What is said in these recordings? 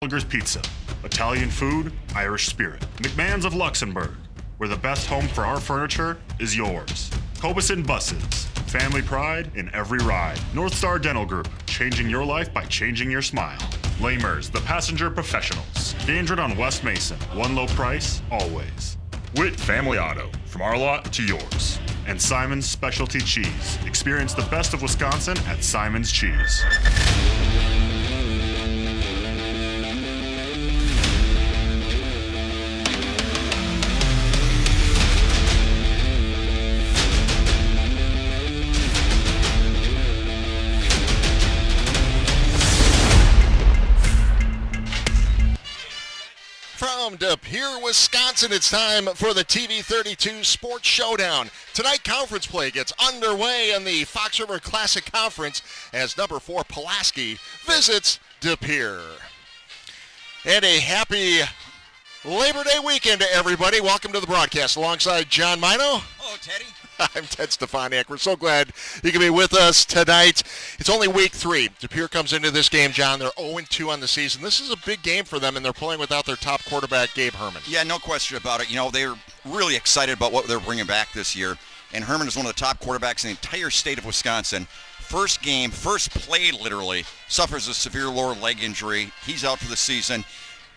Gallagher's Pizza, Italian food, Irish spirit. McMahon's of Luxembourg, where the best home for our furniture is yours. Cobison Buses, family pride in every ride. North Star Dental Group, changing your life by changing your smile. Lamers, the passenger professionals. Dandred on West Mason, one low price, always. Witt Family Auto, from our lot to yours. And Simon's Specialty Cheese. Experience the best of Wisconsin at Simon's Cheese. From De Pere, Wisconsin, it's time for the TV 32 Sports Showdown. Tonight, conference play gets underway in the Fox River Classic Conference as number 4 Pulaski visits De Pere. And a happy Labor Day weekend to everybody. Welcome to the broadcast alongside John Mino. Hello, Teddy. I'm Ted Stefaniak. We're so glad you can be with us tonight. It's only week 3. De Pere comes into this game, John. They're 0-2 on the season. This is a big game for them, and they're playing without their top quarterback, Gabe Herman. Yeah, no question about it. You know, they're really excited about what they're bringing back this year. And Herman is one of the top quarterbacks in the entire state of Wisconsin. First game, first play, literally, suffers a severe lower leg injury. He's out for the season.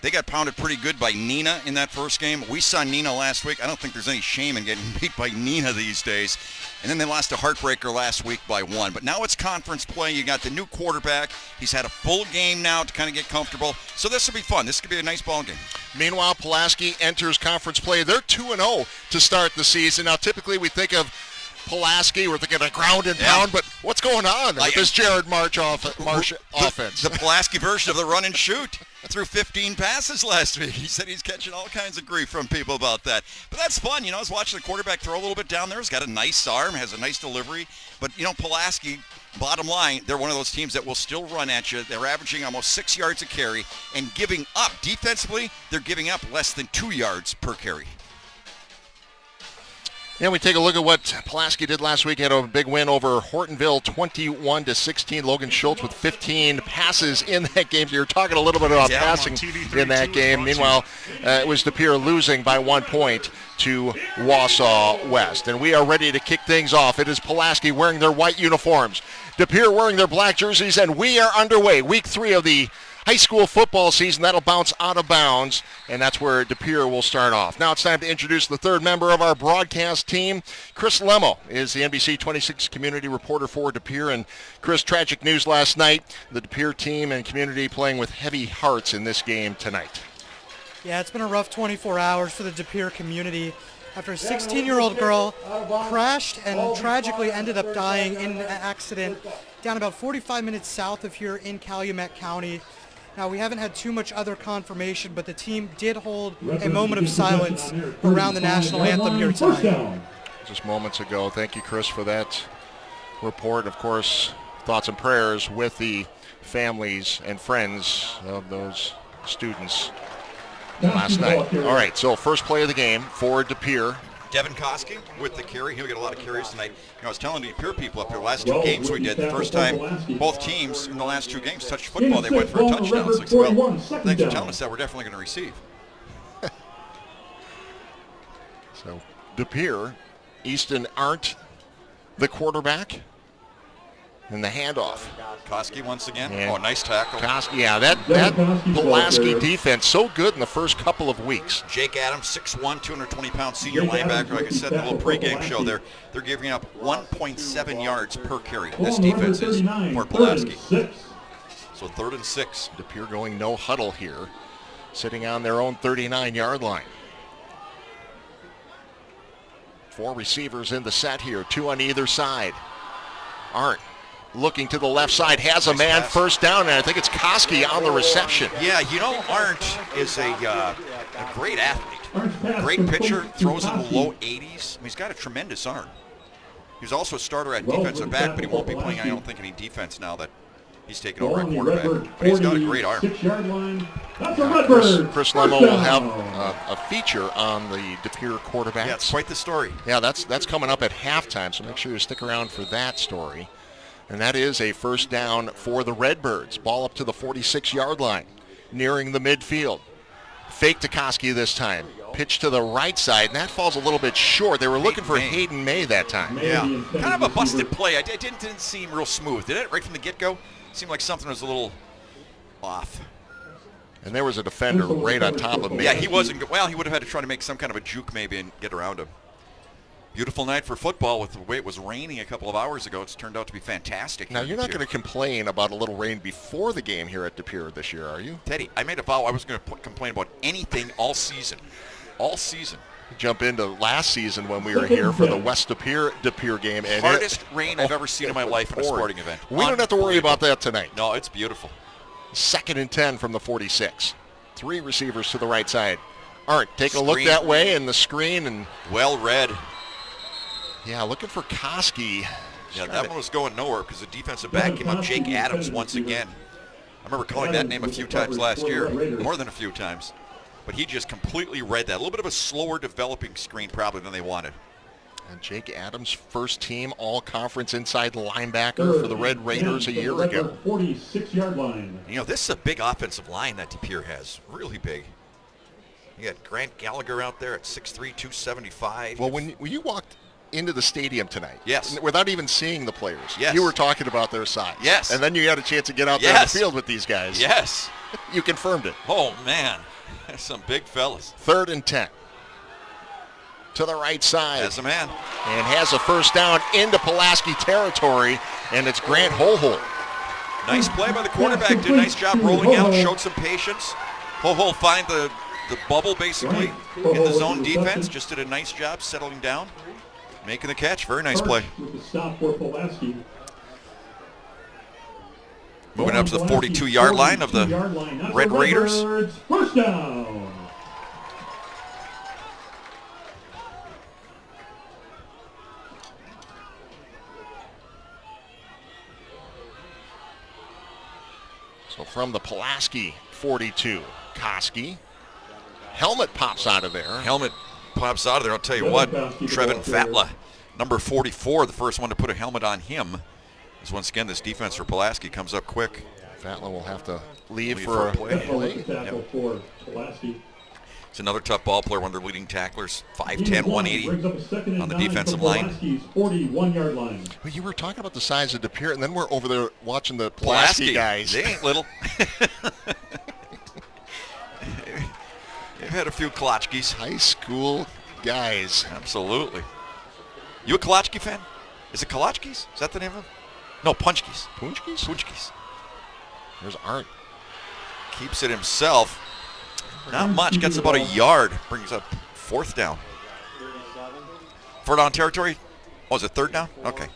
They got pounded pretty good by Nina in that first game. We saw Nina last week. I don't think there's any shame in getting beat by Nina these days. And then they lost a heartbreaker last week by 1. But now it's conference play. You got the new quarterback. He's had a full game now to kind of get comfortable. So this will be fun. This could be a nice ball game. Meanwhile, Pulaski enters conference play. They're 2-0 to start the season. Now, typically we think of Pulaski, we're thinking of ground and pound, but what's going on with this Jared Marsh offense? The Pulaski version of the run and shoot. Threw 15 passes last week. He said he's catching all kinds of grief from people about that. But that's fun. You know, I was watching the quarterback throw a little bit down there. He's got a nice arm, has a nice delivery. But, you know, Pulaski, bottom line, they're one of those teams that will still run at you. They're averaging almost 6 yards a carry and giving up. Defensively, they're giving up less than 2 yards per carry. Yeah, we take a look at what Pulaski did last week. Had a big win over Hortonville, 21-16. Logan Schultz with 15 passes in that game. So you're talking a little bit about passing in that game. Meanwhile, it was De Pere losing by 1 point to Wausau West. And we are ready to kick things off. It is Pulaski wearing their white uniforms, De Pere wearing their black jerseys, and we are underway. Week 3 of the high school football season. That'll bounce out of bounds, and that's where De Pere will start off. Now it's time to introduce the third member of our broadcast team. Chris Lemo is the NBC 26 community reporter for De Pere. And Chris, tragic news last night. The De Pere team and community playing with heavy hearts in this game tonight. Yeah, it's been a rough 24 hours for the De Pere community after a 16-year-old girl crashed and tragically ended up dying in an accident down about 45 minutes south of here in Calumet County. Now, we haven't had too much other confirmation, but the team did hold a moment of silence around the national anthem here tonight. Just moments ago. Thank you, Chris, for that report. Of course, thoughts and prayers with the families and friends of those students last night. All right, so first play of the game for De Pere. Devin Koski with the carry. He'll get a lot of carries tonight. You know, I was telling the De Pere people up there, last 2 games we did, the first time both teams in the last 2 games touched football, they went for a touchdown. It's like, well, thanks for telling us that. We're definitely going to receive. So De Pere, Easton aren't the quarterback. And the handoff. Koski once again. And nice tackle. Koski, yeah, that Pulaski defense so good in the first couple of weeks. Jake Adams, 6'1", 220-pound senior linebacker. Like I said in the little pregame show, they're giving up 1.7 yards per carry. This defense is for Pulaski. So 3rd and 6. De Pere going no huddle here, sitting on their own 39-yard line. 4 receivers in the set here, 2 on either side. Arndt looking to the left side, has a man first down, and I think it's Koski on the reception. Yeah, you know, Arndt is a great athlete. Great pitcher, throws in the low 80s. I mean, he's got a tremendous arm. He's also a starter at defensive back, but he won't be playing, I don't think, any defense now that he's taken over at quarterback. But he's got a great arm. Chris Lemo will have a feature on the De Pere quarterback. Yeah, it's quite the story. Yeah, that's coming up at halftime, so make sure you stick around for that story. And that is a first down for the Redbirds. Ball up to the 46-yard line. nearing the midfield. Fake to Koski this time. Pitch to the right side, and that falls a little bit short. They were looking for Hayden May that time. Yeah, kind of a busted play. It didn't seem real smooth, did it? Right from the get-go? Seemed like something was a little off. And there was a defender right on top of me. Yeah, he wasn't. Well, he would have had to try to make some kind of a juke maybe and get around him. Beautiful night for football with the way it was raining a couple of hours ago. It's turned out to be fantastic. Now, you're not going to complain about a little rain before the game here at De Pere this year, are you? Teddy, I made a vow I was going to complain about anything all season. All season. Jump into last season when we were here for the West De Pere game. And hardest rain I've ever seen in my life in a sporting event. We don't have to worry about that tonight. No, it's beautiful. 2nd and 10 from the 46. 3 receivers to the right side. Arndt taking a look that way in the screen. And well read. Yeah, looking for Koski. Yeah, that one was going nowhere because the defensive back came up, Jake Adams, once again. I remember calling that name a few times last year, more than a few times. But he just completely read that. A little bit of a slower developing screen probably than they wanted. And Jake Adams, first team all-conference inside linebacker for the Red Raiders a year ago. 46-yard line. You know, this is a big offensive line that De Pere has. Really big. You got Grant Gallagher out there at 6'3", 275. Well, when you walked into the stadium tonight, yes, without even seeing the players, yes, you were talking about their size. Yes. And then you had a chance to get out there on the field with these guys. Yes. You confirmed it. Oh, man. That's some big fellas. 3rd and 10. To the right side. As a man. And has a first down into Pulaski territory, and it's Grant Holhol. Nice play by the quarterback. Did a nice job rolling out, showed some patience. Holhol find the bubble basically in the zone defense. Just did a nice job settling down, making the catch. Very nice play. Moving up to the 42-yard line of the Red Raiders. First down. So from the Pulaski 42, Koski. Helmet pops out of there. Helmet pops out of there. I'll tell you what, Trevin Fatla, number 44, the first one to put a helmet on him. As once again, this defense for Pulaski comes up quick. Fatla will have to leave for a play. Yep. It's another tough ball player, one of their leading tacklers, 5'10", 180 on the defensive line. 41-yard line. Well, you were talking about the size of De Pere, and then we're over there watching the Pulaski guys. They ain't little. They've had a few Kolachkis. High school guys. Absolutely. You a Kolachki fan? Is it Kolachkis? Is that the name of them? No, Punchkis. Punchkis? Punchkis. There's Arndt. Keeps it himself. Not much. Gets about a yard. Brings up 4th down. 4th down territory. Oh, is it 3rd down? Okay.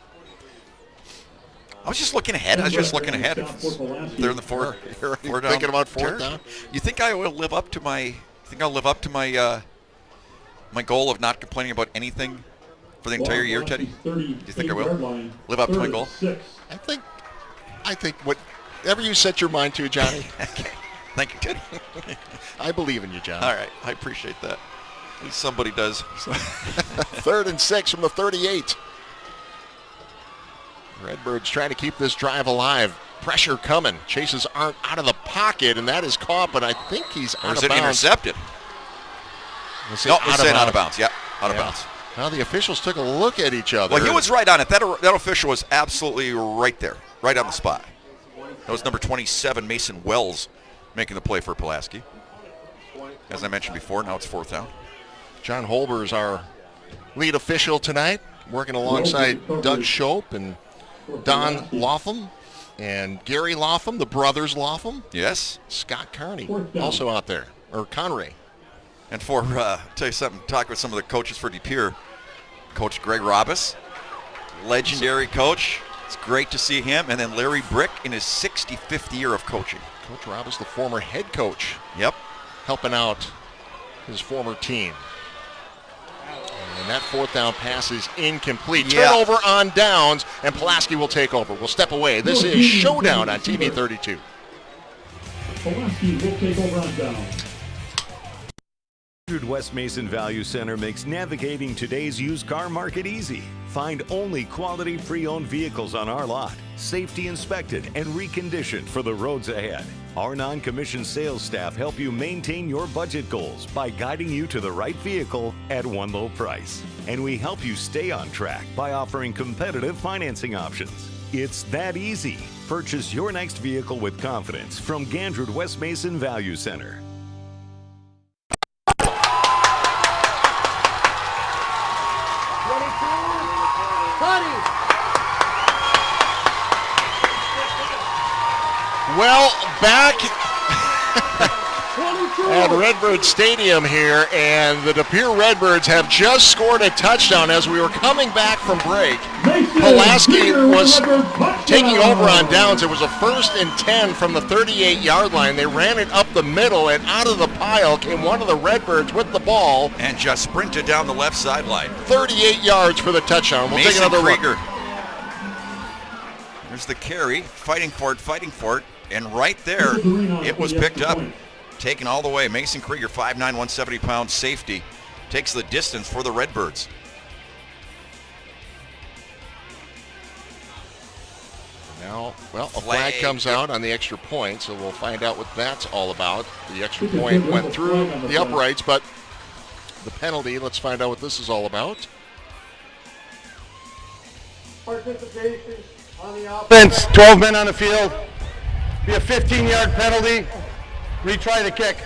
I was just looking ahead. They're in the 4th. You're thinking about 4th down? You think I will live up to my? Think I'll live up to my my goal of not complaining about anything for the entire year, Teddy? Do you think I will live up to my goal? I think whatever you set your mind to, Johnny. Okay. Thank you, Teddy. I believe in you, John. All right. I appreciate that. At least somebody does. 3rd and 6 from the 38. Redbirds trying to keep this drive alive. Pressure coming. Chases Arndt out of the pocket, and that is caught, but I think he's out of bounds. Or is it intercepted? No, it's out of bounds. Yeah, out of bounds. Now the officials took a look at each other. Well, he was right on it. That official was absolutely right there, right on the spot. That was number 27, Mason Wells, making the play for Pulaski. As I mentioned before, now it's 4th down. John Holber is our lead official tonight, working alongside Doug Shope and Don Latham and Gary Latham, the brothers Latham. Yes. Scott Carney, also out there, or Conray. And for, tell you something, talk with some of the coaches for De Pere. Coach Greg Robis, legendary coach. It's great to see him. And then Larry Brick in his 65th year of coaching. Coach Robis, the former head coach. Yep. Helping out his former team. And that 4th down pass is incomplete. Turnover on downs, and Pulaski will take over. We'll step away. This is Showdown on TV 32. Pulaski will take over on downs. West Mason Value Center makes navigating today's used car market easy. Find only quality pre-owned vehicles on our lot, safety inspected and reconditioned for the roads ahead. Our non-commissioned sales staff help you maintain your budget goals by guiding you to the right vehicle at one low price. And we help you stay on track by offering competitive financing options. It's that easy. Purchase your next vehicle with confidence from Gandred West Mason Value Center. Well, back at Redbird Stadium here, and the De Pere Redbirds have just scored a touchdown as we were coming back from break. Pulaski was taking over on downs. It was a 1st and 10 from the 38-yard line. They ran it up the middle, and out of the pile came one of the Redbirds with the ball. And just sprinted down the left sideline. 38 yards for the touchdown. We'll take another look. There's the carry, fighting for it. And right there, it was picked up, taken all the way. Mason Krieger, 5'9", 170-pound safety, takes the distance for the Redbirds. Now, well, a flag comes out on the extra point, so we'll find out what that's all about. The extra point went through the uprights, but the penalty, let's find out what this is all about. Participation on the offense, 12 men on the field. Be a 15-yard penalty. Retry the kick.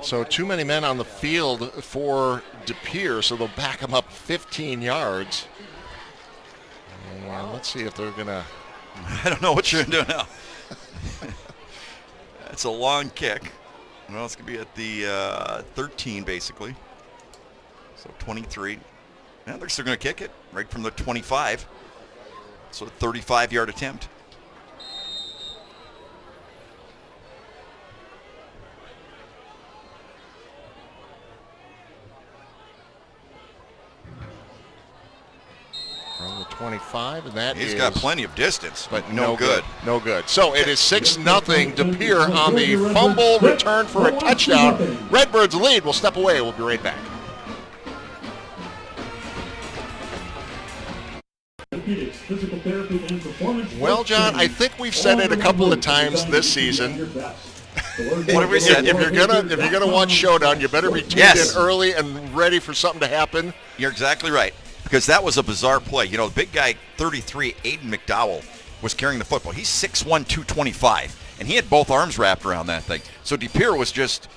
So too many men on the field for De Pere, so they'll back them up 15 yards. And let's see if they're going to... I don't know what you're going to do now. That's a long kick. Well, it's going to be at the 13, basically. So 23. Now they're still going to kick it right from the 25. So a 35-yard attempt. From the 25, and that He's got plenty of distance, but no good. No good. So it is 6-0 De Pere on the fumble return for a touchdown. Redbirds lead. We'll step away. We'll be right back. Well, John, I think we've said it a couple of times this season. What have we said? If you're gonna watch Showdown, you better be tuned in early and ready for something to happen. You're exactly right, because that was a bizarre play. You know, the big guy, 33, Aiden McDowell, was carrying the football. He's 6'1", 225, and he had both arms wrapped around that thing. So De Pere was just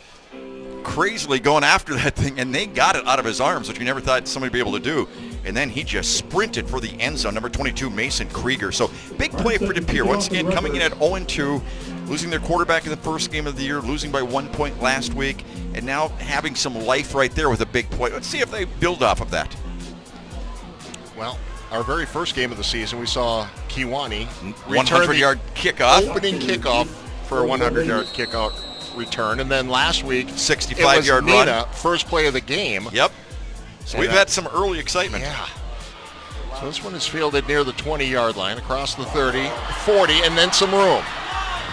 crazily going after that thing, and they got it out of his arms, which you never thought somebody would be able to do. And then he just sprinted for the end zone, number 22, Mason Krieger. So big play for De Pere. Once again, coming in at 0-2, losing their quarterback in the first game of the year, losing by 1 point last week, and now having some life right there with a big play. Let's see if they build off of that. Well, our very first game of the season, we saw Kiwani 100-yard kickoff. Opening kickoff for a 100-yard kickoff return. And then last week, 65-yard run. First play of the game. Yep. So we've had some early excitement. Yeah. So this one is fielded near the 20-yard line, across the 30, 40, and then some room.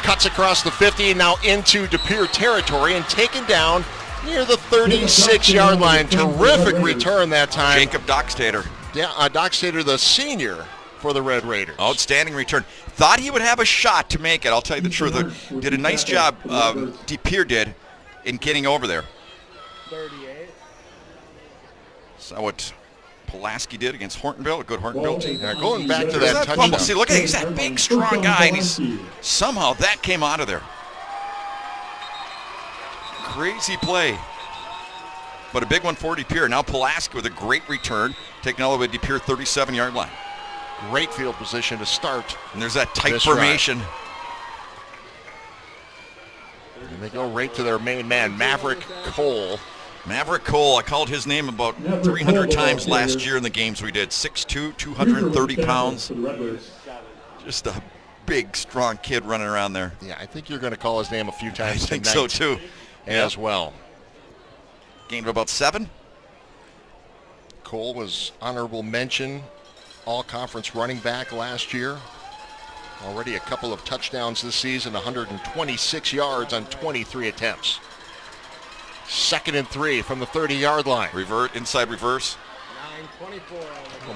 Cuts across the 50, now into De Pere territory, and taken down near the 36-yard line. Terrific return that time. Jacob Dockstader. Yeah, Dockstader, the senior for the Red Raiders. Outstanding return. Thought he would have a shot to make it. I'll tell you the truth. Did a nice job, De Pere did, in getting over there. 38. Saw what Pulaski did against Hortonville, a good Hortonville team. Yeah, going back to that touchdown. See, look at it. He's that big, strong guy, and somehow that came out of there. Crazy play. But a big one for De Pere. Now Pulaski with a great return, taking all the way to De Pere 37-yard line. Great field position to start. And there's that tight formation. And they go right to their main man, Maverick Cole. Maverick Cole, I called his name about 300 times last year in the games we did. 6'2", 230 pounds. Just a big, strong kid running around there. Yeah, I think you're going to call his name a few times I think tonight so, too. as well. Gained of about 7. Cole was honorable mention, all-conference running back last year. Already a couple of touchdowns this season, 126 yards on 23 attempts. 2nd and 3 from the 30-yard line. Revert, inside reverse.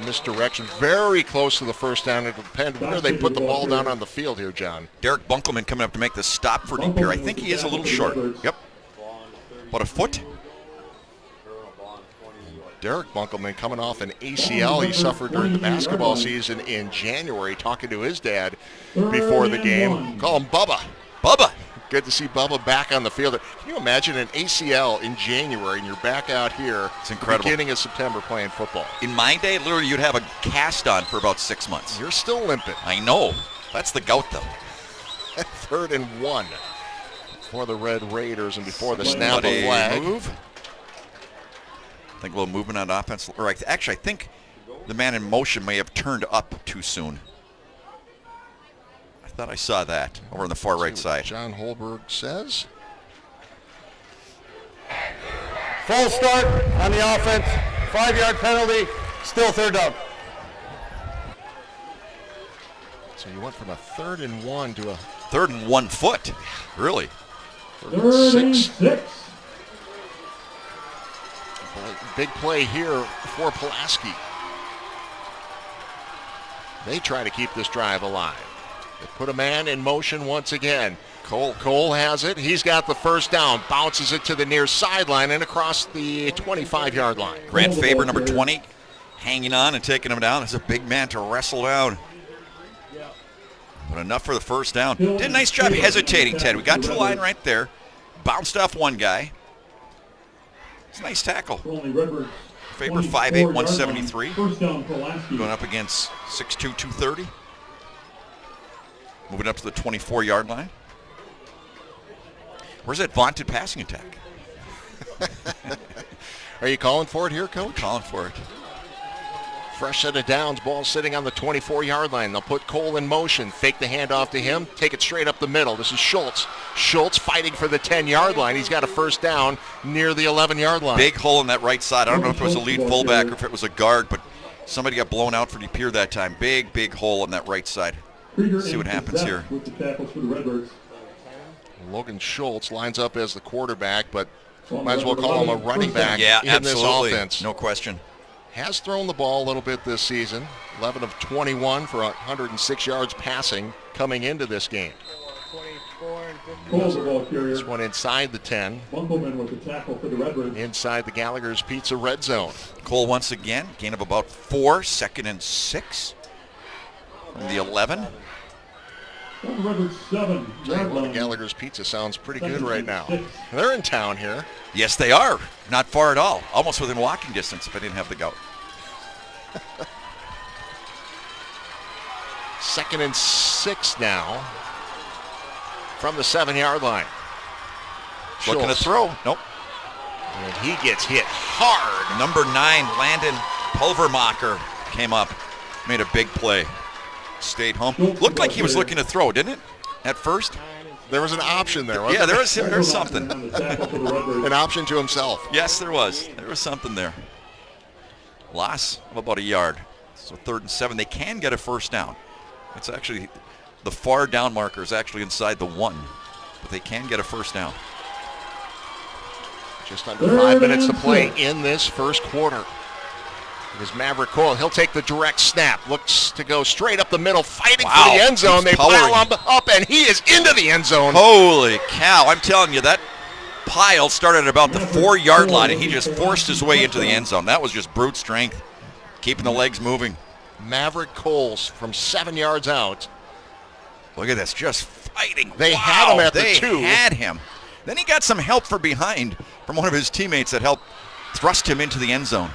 Misdirection, very close to the first down. It depends where they put the ball down on the field here, John. Derek Bunkelman coming up to make the stop for De Pere. I think he is a little short. Yep. About a foot. Derek Bunkelman coming off an ACL he suffered during the basketball season in January, talking to his dad before the game. Call him Bubba. Bubba. Good to see Bubba back on the field. Can you imagine an ACL in January and you're back out here It's incredible. beginning of September playing football? In my day, literally, you'd have a cast on for about 6 months. You're still limping. I know. That's the gout, though. 3rd and 1 for the Red Raiders and before the snap of flag. Move. I think a little movement on offense. Or actually, I think the man in motion may have turned up too soon. I thought I saw that over on the far right side. John Holberg says. Full start on the offense. 5-yard penalty. Still 3rd down. So you went from a 3rd and 1 to a 3rd and 1 foot. Really? 3rd and 6. Big play here for Pulaski. They try to keep this drive alive. They put a man in motion once again. Cole has it. He's got the first down. Bounces it to the near sideline and across the 25-yard line. Grant Faber, number 20, hanging on and taking him down. That's a big man to wrestle down. But enough for the first down. Did a nice job hesitating, Ted. We got to the line right there. Bounced off one guy. It's a nice tackle. Faber, 5'8", 173. Going up against 6'2", 230. Moving up to the 24-yard line. Where's that vaunted passing attack? Are you calling for it here, Coach? Calling for it. Fresh set of downs, ball sitting on the 24-yard line. They'll put Cole in motion, fake the handoff to him, take it straight up the middle. This is Schultz. Schultz fighting for the 10-yard line. He's got a first down near the 11-yard line. Big hole in that right side. I don't know if it was a lead fullback or if it was a guard, but somebody got blown out for De Pere that time. Big hole in that right side. See what happens here. Logan Schultz lines up as the quarterback, but might as well call him a running back in this offense. No question. Has thrown the ball a little bit this season. 11 of 21 for 106 yards passing coming into this game. This one inside the 10. Inside the Gallagher's Pizza red zone. Cole once again, gain of about 4, 2nd and 6 from the 11. Gallagher's Pizza sounds pretty good right now. They're in town here. Yes, they are. Not far at all. Almost within walking distance if I didn't have the gout. 2nd and 6 now from the 7-yard line. Looking to throw. Nope. And he gets hit hard. Number 9, Landon Pulvermacher came up. Made a big play. Stayed home. Looked like he was looking to throw, didn't it? At first? There was an option there, wasn't there was something. An option to himself. Yes, there was. There was something there. Loss of about a yard. So 3rd and 7. They can get a first down. It's actually, the far down marker is actually inside the 1. But they can get a first down. Just under 5 minutes to play in this first quarter. Is Maverick Cole. He'll take the direct snap. Looks to go straight up the middle, fighting for the end zone. They pile him up, and he is into the end zone. Holy cow. I'm telling you, that pile started at about the 4-yard line, and he just forced his way into the end zone. That was just brute strength, keeping the legs moving. Maverick Coles from 7 yards out. Look at this, just fighting. They had him at the 2. They had him. Then he got some help from behind from one of his teammates that helped thrust him into the end zone.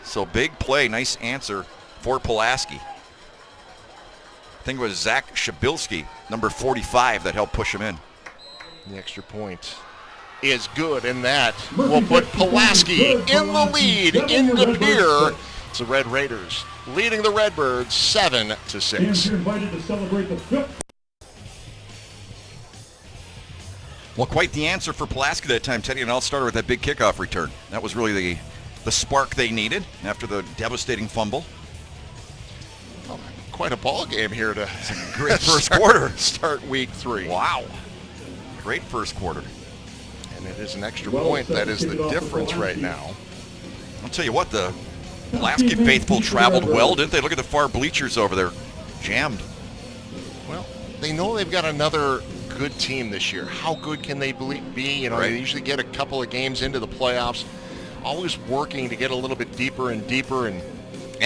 So big play, nice answer for Pulaski. I think it was Zach Shabilski, number 45, that helped push him in. The extra point is good, and that will put Pulaski in the lead in De Pere. It's the Red Raiders leading the Redbirds 7-6. Well, quite the answer for Pulaski that time, Teddy, and I'll start with that big kickoff return. That was really the spark they needed after the devastating fumble. Well, quite a ball game here to great first quarter. Start week 3. Wow. Great first quarter. And it is an extra point that is the difference right now. I'll tell you what, the Pulaski faithful traveled well, didn't they? Look at the far bleachers over there. Jammed. Well, they know they've got another good team this year. How good can they be? You know, Right. They usually get a couple of games into the playoffs, always working to get a little bit deeper and deeper. And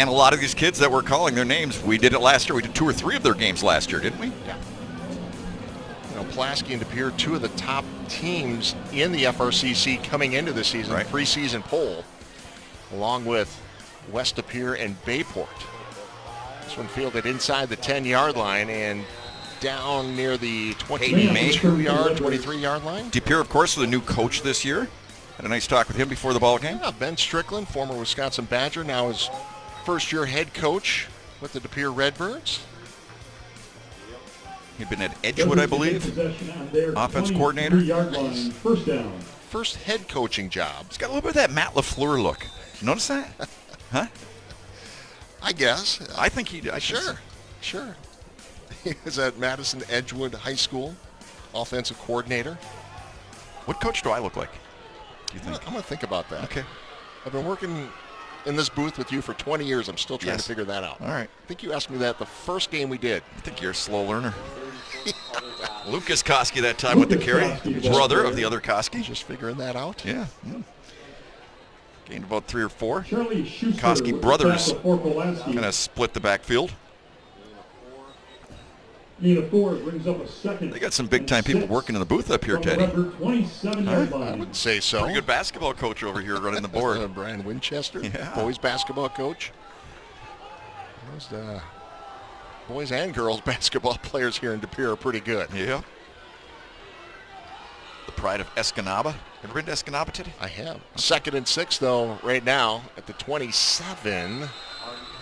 a lot of these kids that we're calling their names, we did it last year. We did 2 or 3 of their games last year, didn't we? Yeah. You know, Pulaski and De Pere, 2 of the top teams in the FRCC coming into the season, Right. preseason poll, along with West De Pere and Bayport. This one fielded inside the 10-yard line and down near the 22-yard, 23-yard line. De Pere, of course, with a new coach this year. Had a nice talk with him before the ball game. Yeah, Ben Strickland, former Wisconsin Badger, now his first-year head coach with the De Pere Redbirds. He'd been at Edgewood, I believe. Offense coordinator. First down. First head coaching job. He's got a little bit of that Matt LaFleur look. You notice that? Huh? I guess. I think he did. Sure. He was at Madison Edgewood High School, offensive coordinator. What coach do I look like? Do you think? I'm going to think about that. Okay. I've been working in this booth with you for 20 years. I'm still trying Yes. to figure that out. All right. I think you asked me that the first game we did. I think you're a slow learner. Lucas Koski that time with the carry. Brother of the other Koski. Just figuring that out. Yeah. Gained about 3 or 4. Charlie Schuster Koski with brothers the tackle for Pulaski. Kind of split the backfield. Gain of 4 brings up a second. They got some big-time people working in the booth up here, From the Teddy. Redbird 27-yard I line. wouldn't say so. Pretty good basketball coach over here running the board. Brian Winchester, Yeah. boys basketball coach. Those boys and girls basketball players here in De Pere are pretty good. Yeah. The pride of Escanaba. Ever been to Escanaba, Teddy? I have. 2nd and 6, though, right now at the 27.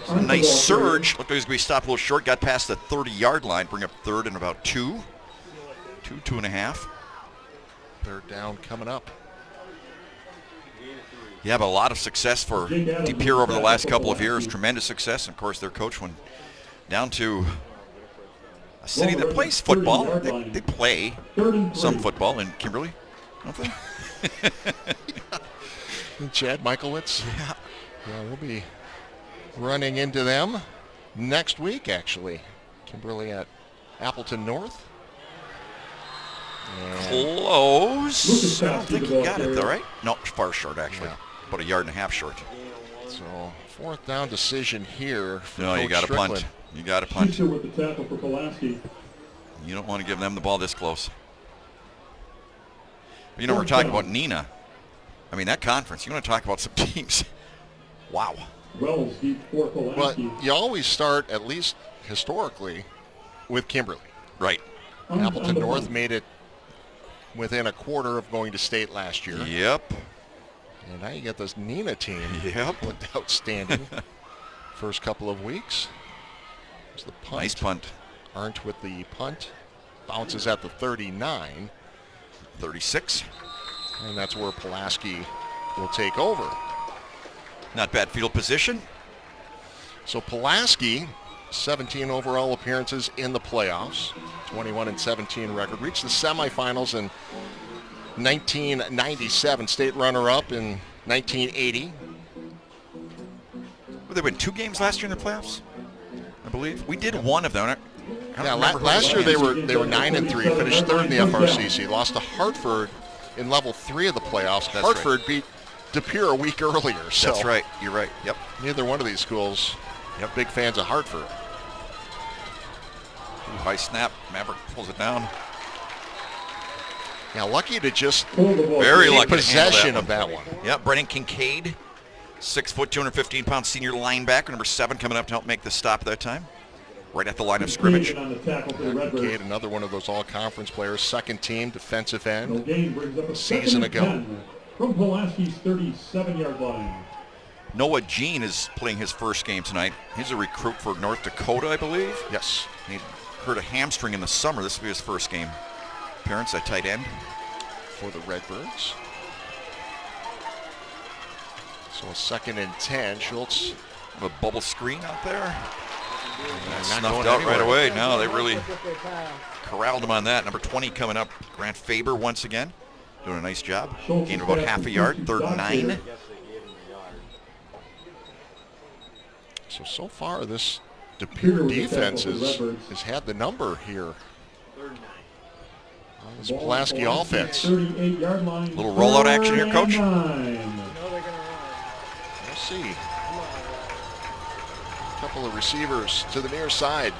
A nice surge. Looked like he was going to be stopped a little short. Got past the 30-yard line. Bring up 3rd and about 2. 2.5. 3rd down coming up. Yeah, but a lot of success for De Pere over the last couple of years. Tremendous success. And, of course, their coach went down to a city that plays football. They play some football in Kimberly, don't they? Chad Michaelwitz. Yeah, we'll be running into them next week, actually. Kimberly at Appleton North. And Close. I don't think he got it, though, right? No, far short, actually. Yeah. About 1.5 yards short. so 4th down decision here for No, you Coach got to Strickland. punt. You got to punt. Schuster with the tackle for Pulaski. You don't want to give them the ball this close. But, you know, we're talking about Nina. I mean, that conference, you want to talk about some teams. Wow. Wells deep for But Pulaski. you always start, at least historically, with Kimberly. Right. Appleton North made it within a quarter of going to state last year. Yep. And now you got this Nina team. Yep. Looked outstanding. First couple of weeks. There's the punt. Nice punt. Arndt with the punt. Bounces at the 39. 36. And that's where Pulaski will take over. Not bad field position. So Pulaski, 17 overall appearances in the playoffs, 21-17 record, reached the semifinals in 1997, state runner-up in 1980. Well, they win 2 games last year in the playoffs, I believe. We did one of them. I don't Yeah, remember who last it year was. they were 9-3, finished 3rd in the FRCC, lost to Hartford in level 3 of the playoffs. That's Hartford beat De Pere a week earlier. So That's right. You're right. Yep. neither one of these schools, big fans of Hartford. High snap. Maverick pulls it down. Yeah, lucky to just Very take lucky possession to of that one. Yep. Brennan Kincaid, 6 foot, 215-pound senior linebacker, number 7, coming up to help make the stop that time. Right at the line of scrimmage. On the tackle for the Kincaid, Redbirds. another one of those all-conference players, 2nd team defensive No end. gain brings up a Season 2nd and ago. 10 from Pulaski's 37-yard line. Noah Jean is playing his first game tonight. He's a recruit for North Dakota, I believe. Yes. He hurt a hamstring in the summer. This will be his first game appearance at tight end. For the Redbirds. So a 2nd and 10. Schultz A bubble screen out there. not Snuffed going out right anywhere. away. No, they really corralled him on that. Number 20 coming up, Grant Faber once again. Doing a nice job. Gained about half a yard, 3rd and 9. So far, this De Pere defense has had the number here. This Pulaski offense. Little rollout action here, Coach. We'll see. A couple of receivers to the near side.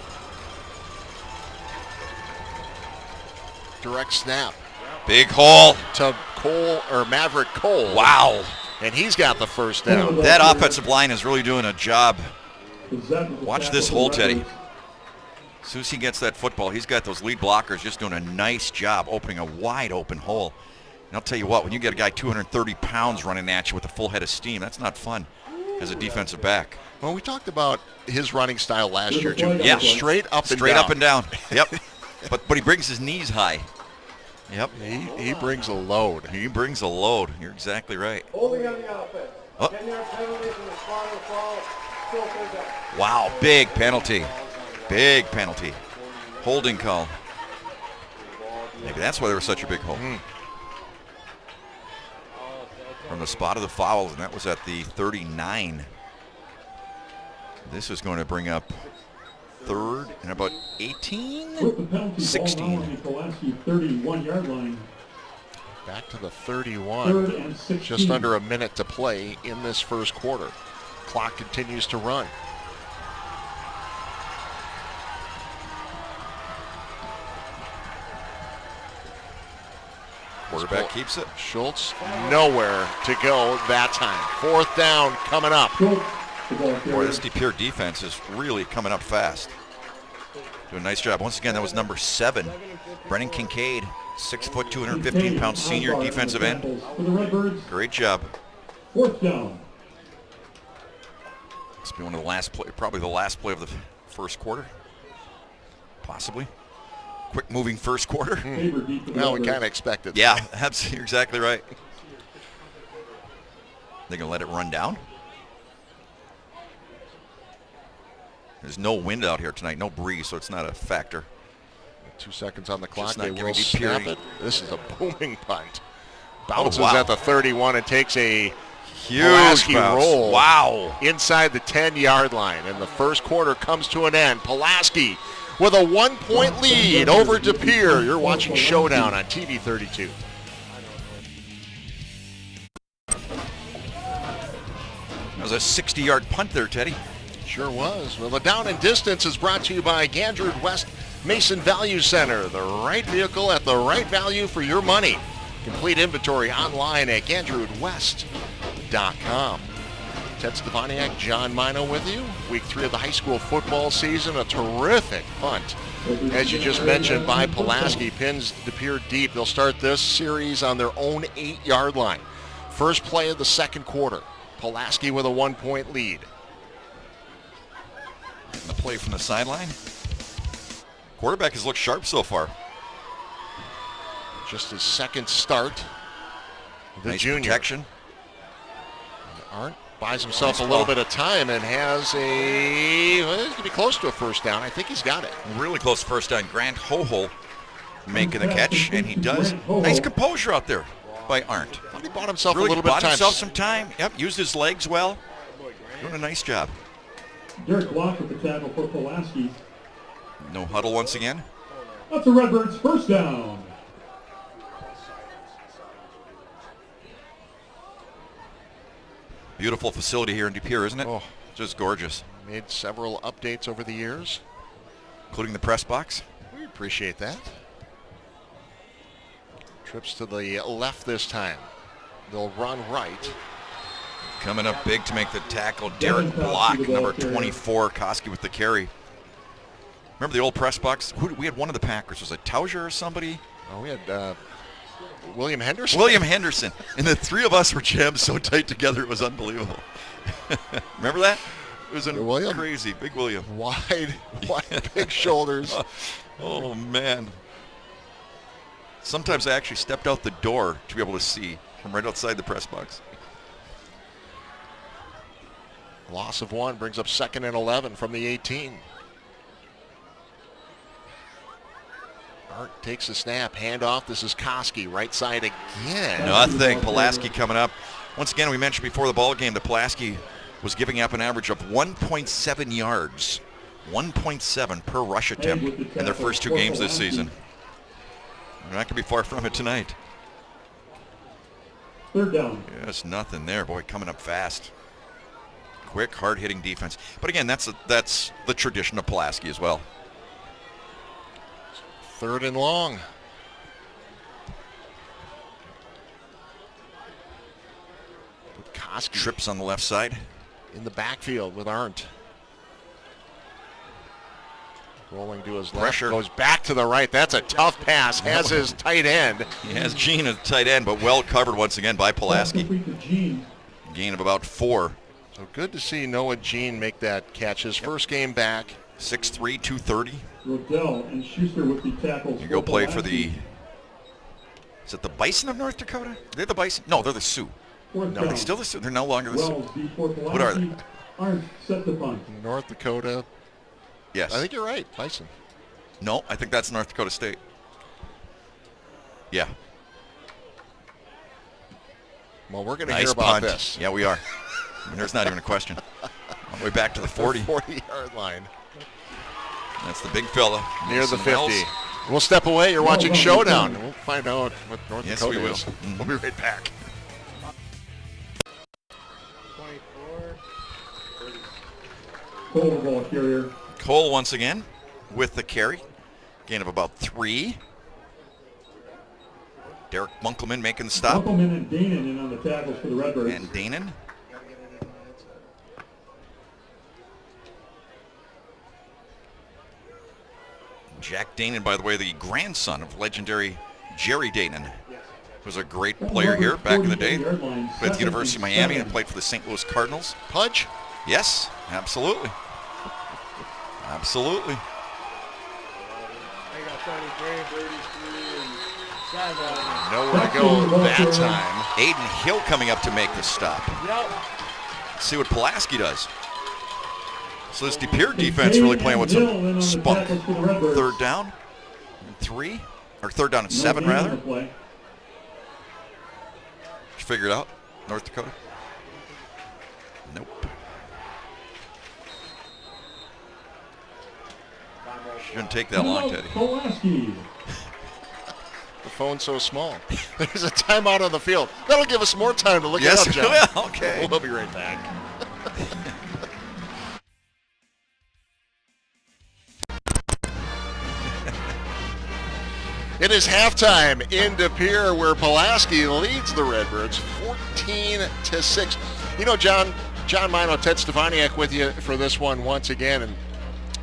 Direct snap. Big hole to Cole, or Maverick Cole. Wow. And he's got the first down. That offensive line is really doing a job. Watch this hole, Teddy. As soon as he gets that football, he's got those lead blockers just doing a nice job opening a wide open hole. And I'll tell you what, when you get a guy 230 pounds running at you with a full head of steam, that's not fun as a defensive back. Well, we talked about his running style last year, too. Yeah. Straight up and down. Straight up and down. Yep. But he brings his knees high. Yep. He brings a load. He brings a load. You're exactly right. Holding on the offense. Oh. 10-yard penalty from the spot of the fall. Still third down. Wow, big penalty. Big penalty. Holding call. Maybe that's why there was such a big hole. From the spot of the foul, and that was at the 39. This is going to bring up third and about 18? 16. Pulaski 31-yard line. Back to the 31. 3rd and 16. Just under a minute to play in this first quarter. Clock continues to run. Quarterback keeps it. Schultz nowhere to go that time. Fourth down coming up. Boy, this De Pere defense is really coming up fast. Doing a nice job. Once again, that was number 7. Brennan Kincaid, 6 foot, 215-pound senior defensive end. Great job. 4th down. This will be one of the last play, probably the last play of the first quarter. Possibly. Quick moving first quarter. Well, we kind of expected. Yeah, you're exactly right. They're going to let it run down. There's no wind out here tonight, no breeze, so it's not a factor. 2 seconds on the clock. Just not They will giving De snap Pere- it. This is a booming punt. Bounces wow. at the 31 and takes a Huge Pulaski bounce. roll. Wow. Inside the 10-yard line. And the first quarter comes to an end. Pulaski with a 1-point lead over De Pere. You're watching Showdown on TV 32. That was a 60-yard punt there, Teddy. Sure was. Well, the Down and Distance is brought to you by Gandrid West Mason Value Center. The right vehicle at the right value for your money. Complete inventory online at GandridWest.com. Ted Stefaniak, John Mino with you. Week 3 of the high school football season. A terrific punt, as you just mentioned, by Pulaski. Pins De Pere deep. They'll start this series on their own 8-yard line. First play of the second quarter. Pulaski with a 1-point lead. The play from the sideline. Quarterback has looked sharp so far. Just his second start. The Nice junior. protection. Arndt buys himself Nice a little ball. bit of time and has he's going to be close to a first down. I think he's got it. Really close first down. Grant Hohol making the catch, and he does. Nice composure out there by Arndt. Thought he bought himself Really a little bit of bought time. himself some time. Yep, used his legs well. Doing a nice job. Derek Block with the tackle for Pulaski. No huddle once again. That's the Redbirds' first down. Beautiful facility here in De Pere, isn't it? Oh. Just gorgeous. Made several updates over the years. Including the press box. We appreciate that. Trips to the left this time. They'll run right. Coming up big to make the tackle. Derek Block, number 24. Koski with the carry. Remember the old press box? We had one of the Packers. Was it Tauger or somebody? Oh, we had William Henderson. William Henderson. And the three of us were jammed so tight together, it was unbelievable. Remember that? It was William. Crazy. Big William. Wide, big shoulders. Oh, man. Sometimes I actually stepped out the door to be able to see from right outside the press box. Loss of 1 brings up 2nd and 11 from the 18. Arndt takes the snap, handoff. This is Koski, right side again. Nothing. Pulaski coming up. Once again, we mentioned before the ball game that Pulaski was giving up an average of 1.7 yards. 1.7 per rush attempt in their first 2 games this season. They're not going to be far from it tonight. 3rd down. Yeah, it's nothing there. Boy, coming up fast. Quick, hard-hitting defense. But again, that's the tradition of Pulaski as well. 3rd and long. Pulaski Trips on the left side. in the backfield with Arndt. Rolling to his left, Pressure. goes back to the right. That's a tough pass. Has his tight end. He has Gene at tight end, but well covered once again by Pulaski. Complete to Gene. Gain of about 4. So good to see Noah Jean make that catch. His first game back. 6'3", 230. Rodell and Schuster with the tackles. You go play for the... Is it the Bison of North Dakota? Are they the Bison? No, they're the Sioux. No, Are they still the Sioux? They're no longer the Sioux. Wells before Pulaski. What are they? Arndt set the punt. North Dakota. Yes. I think you're right. Bison. No, I think that's North Dakota State. Yeah. Well, we're going to Nice hear about punt. this. Yeah, we are. I mean, there's not even a question. All the way back to the 40. 40-yard line. That's the big fella. Near the Mason 50. Wells. We'll step away. You're watching Showdown. We'll find out what North Yes, Dakota we will. is. Mhm. We'll be right back. 24. Cole the ball carrier. Cole once again with the carry. Gain of about 3. Derek Munkelman making the stop. Buckleman and Danon in on the tackles for the Redbirds. And Danon. Jack Danon, by the way, the grandson of legendary Jerry Danon. Was a great player here back in the day. Played at the University of Miami and played for the St. Louis Cardinals. Pudge? Yes, absolutely. Absolutely. Nowhere to go that time. Aiden Hill coming up to make the stop. Let's see what Pulaski does. So this De Pere defense really playing with some spunk. 3rd down and 3, or 3rd down and 7 rather. Did you figure it out, North Dakota? Nope. Shouldn't take that long, Teddy. Pulaski. The phone's so small. There's a timeout on the field. That'll give us more time to look Yes, it up, John. okay. We'll be right back. It is halftime in De Pere where Pulaski leads the Redbirds 14-6. You know, John Mino, Ted Stefaniak with you for this one once again.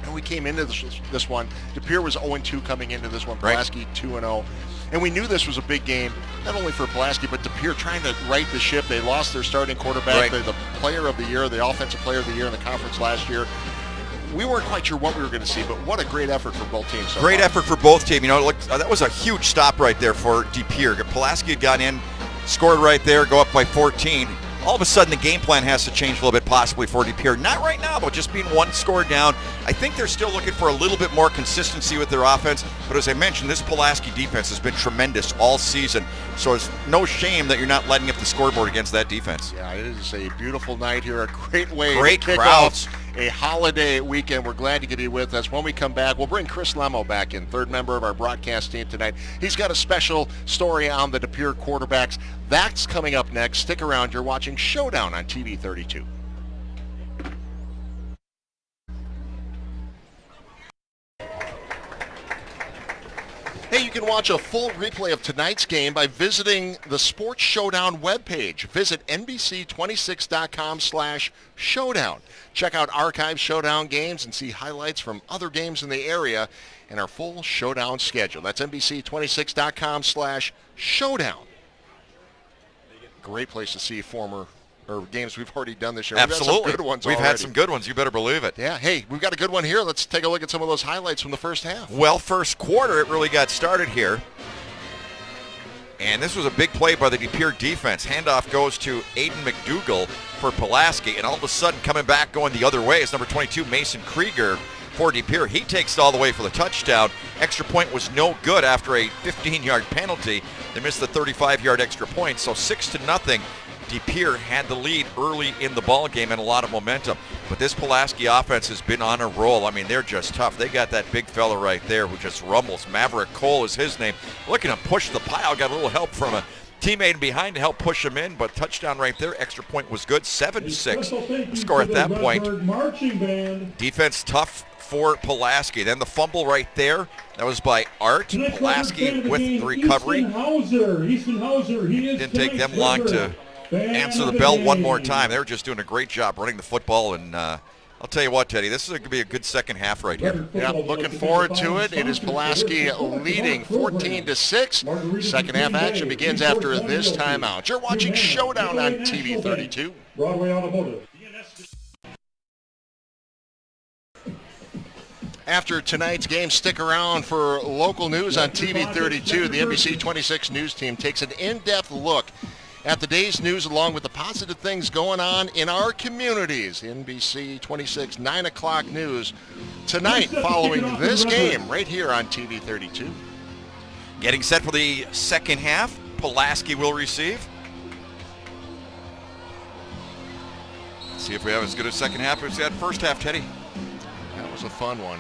And we came into this one. De Pere was 0-2 coming into this one. Pulaski 2-0. And we knew this was a big game, not only for Pulaski, but De Pere trying to right the ship. They lost their starting quarterback, the player of the year, the offensive player of the year in the conference last year. We weren't quite sure what we were going to see, but what a great effort for both teams. So Great far. effort for both teams. You know, look, that was a huge stop right there for De Pere. Pulaski had gotten in, scored right there, go up by 14. All of a sudden, the game plan has to change a little bit, possibly for De Pere. Not right now, though, just being one score down. I think they're still looking for a little bit more consistency with their offense. But as I mentioned, this Pulaski defense has been tremendous all season. So it's no shame that you're not letting up the scoreboard against that defense. Yeah, it is a beautiful night here. A great way Great to kick crowds. off a holiday weekend. We're glad you could be with us. When we come back, we'll bring Chris Lemo back in, third member of our broadcast team tonight. He's got a special story on the De Pere quarterbacks. That's coming up next. Stick around. You're watching Showdown on TV 32. Hey, you can watch a full replay of tonight's game by visiting the Sports Showdown webpage. Visit NBC26.com/showdown. Check out archive Showdown games and see highlights from other games in the area and our full Showdown schedule. That's NBC26.com/showdown. Great place to see games we've already done this year. Absolutely. We've had some good ones. You better believe it. Yeah, hey, we've got a good one here. Let's take a look at some of those highlights from the first half. Well, first quarter, it really got started here. And this was a big play by the De Pere defense. Handoff goes to Aiden McDougall for Pulaski. And all of a sudden, coming back, going the other way is number 22, Mason Krieger for De Pere. He takes it all the way for the touchdown. Extra point was no good after a 15-yard penalty. They missed the 35-yard extra point, so 6-0. De Pere had the lead early in the ball game and a lot of momentum. But this Pulaski offense has been on a roll. I mean, they're just tough. They got that big fella right there who just rumbles. Maverick Cole is his name. Looking to push the pile. Got a little help from a teammate behind to help push him in, but touchdown right there. Extra point was good. 7-6 score at that point. Defense tough for Pulaski. Then the fumble right there. That was by Art. Pulaski with the recovery. Didn't take them long to answer the bell one more time. They were just doing a great job running the football, and I'll tell you what, Teddy, this is going to be a good second half right here. Yeah, looking forward to it. It is Pulaski leading 14-6. Second half action begins after this timeout. You're watching Showdown on TV 32. Broadway Automotive. After tonight's game, stick around for local news on TV 32. The NBC 26 news team takes an in-depth look at the day's news along with the positive things going on in our communities. NBC 26 9 o'clock news tonight following this game right here on TV 32. Getting set for the second half. Pulaski will receive. Let's see if we have as good a second half as we had first half, Teddy. That was a fun one.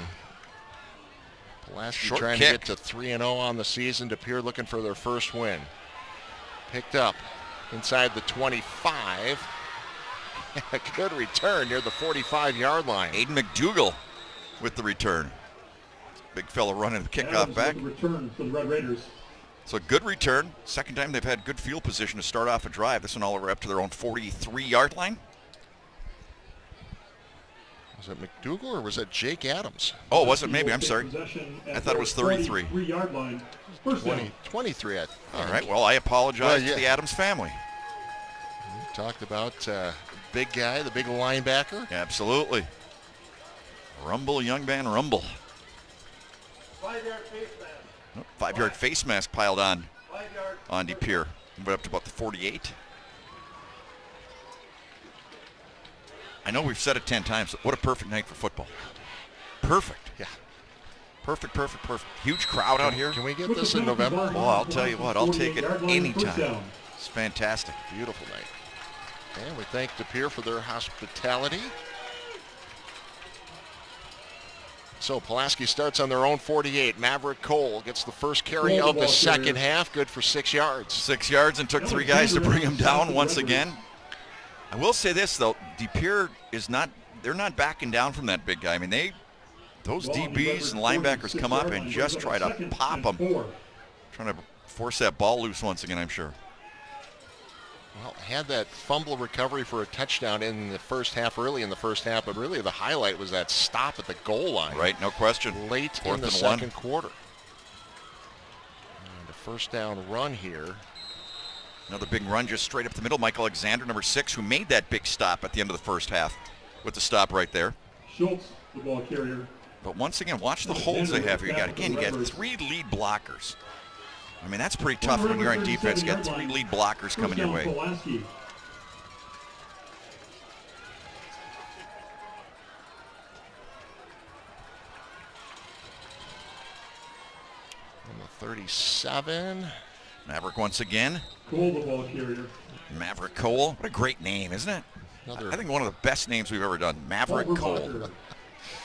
Pulaski Short trying kick. to get to 3-0 on the season. De Pere looking for their first win. Picked up inside the 25. A good return near the 45-yard line. Aiden McDougall with the return. Big fella running the kickoff back. Return for the Red Raiders. So a good return. Second time they've had good field position to start off a drive. This one all the way up to their own 43-yard line. Was it McDougall or was it Jake Adams? Oh, was it? Maybe. I'm sorry. I thought it was 33. 43-yard line. First down. 23. All right. Well, I apologize to the Adams family. We talked about big guy, the big linebacker. Absolutely. Rumble, young man, rumble. 5-yard face mask. 5-yard face mask piled on De Pere. Went up to about the 48. I know we've said it 10 times. What a perfect night for football. Perfect. Yeah. Perfect. Huge crowd out here. Can we get this in November? Oh, I'll tell you what. I'll take it anytime. It's fantastic. Beautiful night. And we thank De Pere for their hospitality. So Pulaski starts on their own 48. Maverick Cole gets the first carry of the second half. Good for 6 yards. 6 yards and took 3 guys to bring him down once again. I will say this, though. De Pere is not, they're not backing down from that big guy. I mean, those DBs and linebackers come up and just try to pop them. Trying to force that ball loose once again, I'm sure. Well, had that fumble recovery for a touchdown in the first half, early in the first half, but really the highlight was that stop at the goal line. Right, no question. Late in the second quarter. And a first down run here. Another big run just straight up the middle. Mike Alexander, number 6, who made that big stop at the end of the first half with the stop right there. Schultz, the ball carrier. But once again, watch the holds they have here. You got 3 lead blockers. I mean, that's pretty tough when you're on defense. You got 3 lead blockers coming your way. Pulaski. On the 37. Maverick once again. Cole, the ball carrier. Maverick Cole. What a great name, isn't it? I think one of the best names we've ever done. Maverick Cole.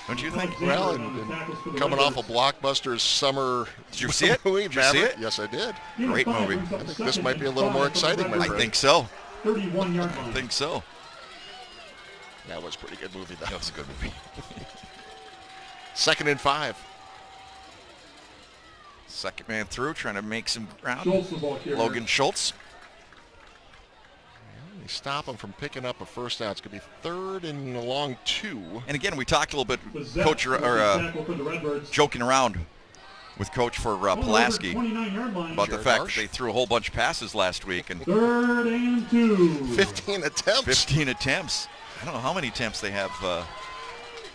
Don't you think? Well, and coming off a Blockbuster's summer. Did you see it? Movie, Did you see it? Yes, I did. Great movie. I think this might be a little more exciting, my friend. I think so. 31-yard line. I think so. That was a pretty good movie, though. That was a good movie. 2nd and 5. Second man through, trying to make some ground. Schultz, the ball carrier. Logan Schultz. They stop him from picking up a first down. It's going to be 3rd and along 2. And again, we talked a little bit, Coach, joking around with Coach for Pulaski about the fact that they threw a whole bunch of passes last week. And 3rd and 2. 15 attempts. 15 attempts. I don't know how many attempts they have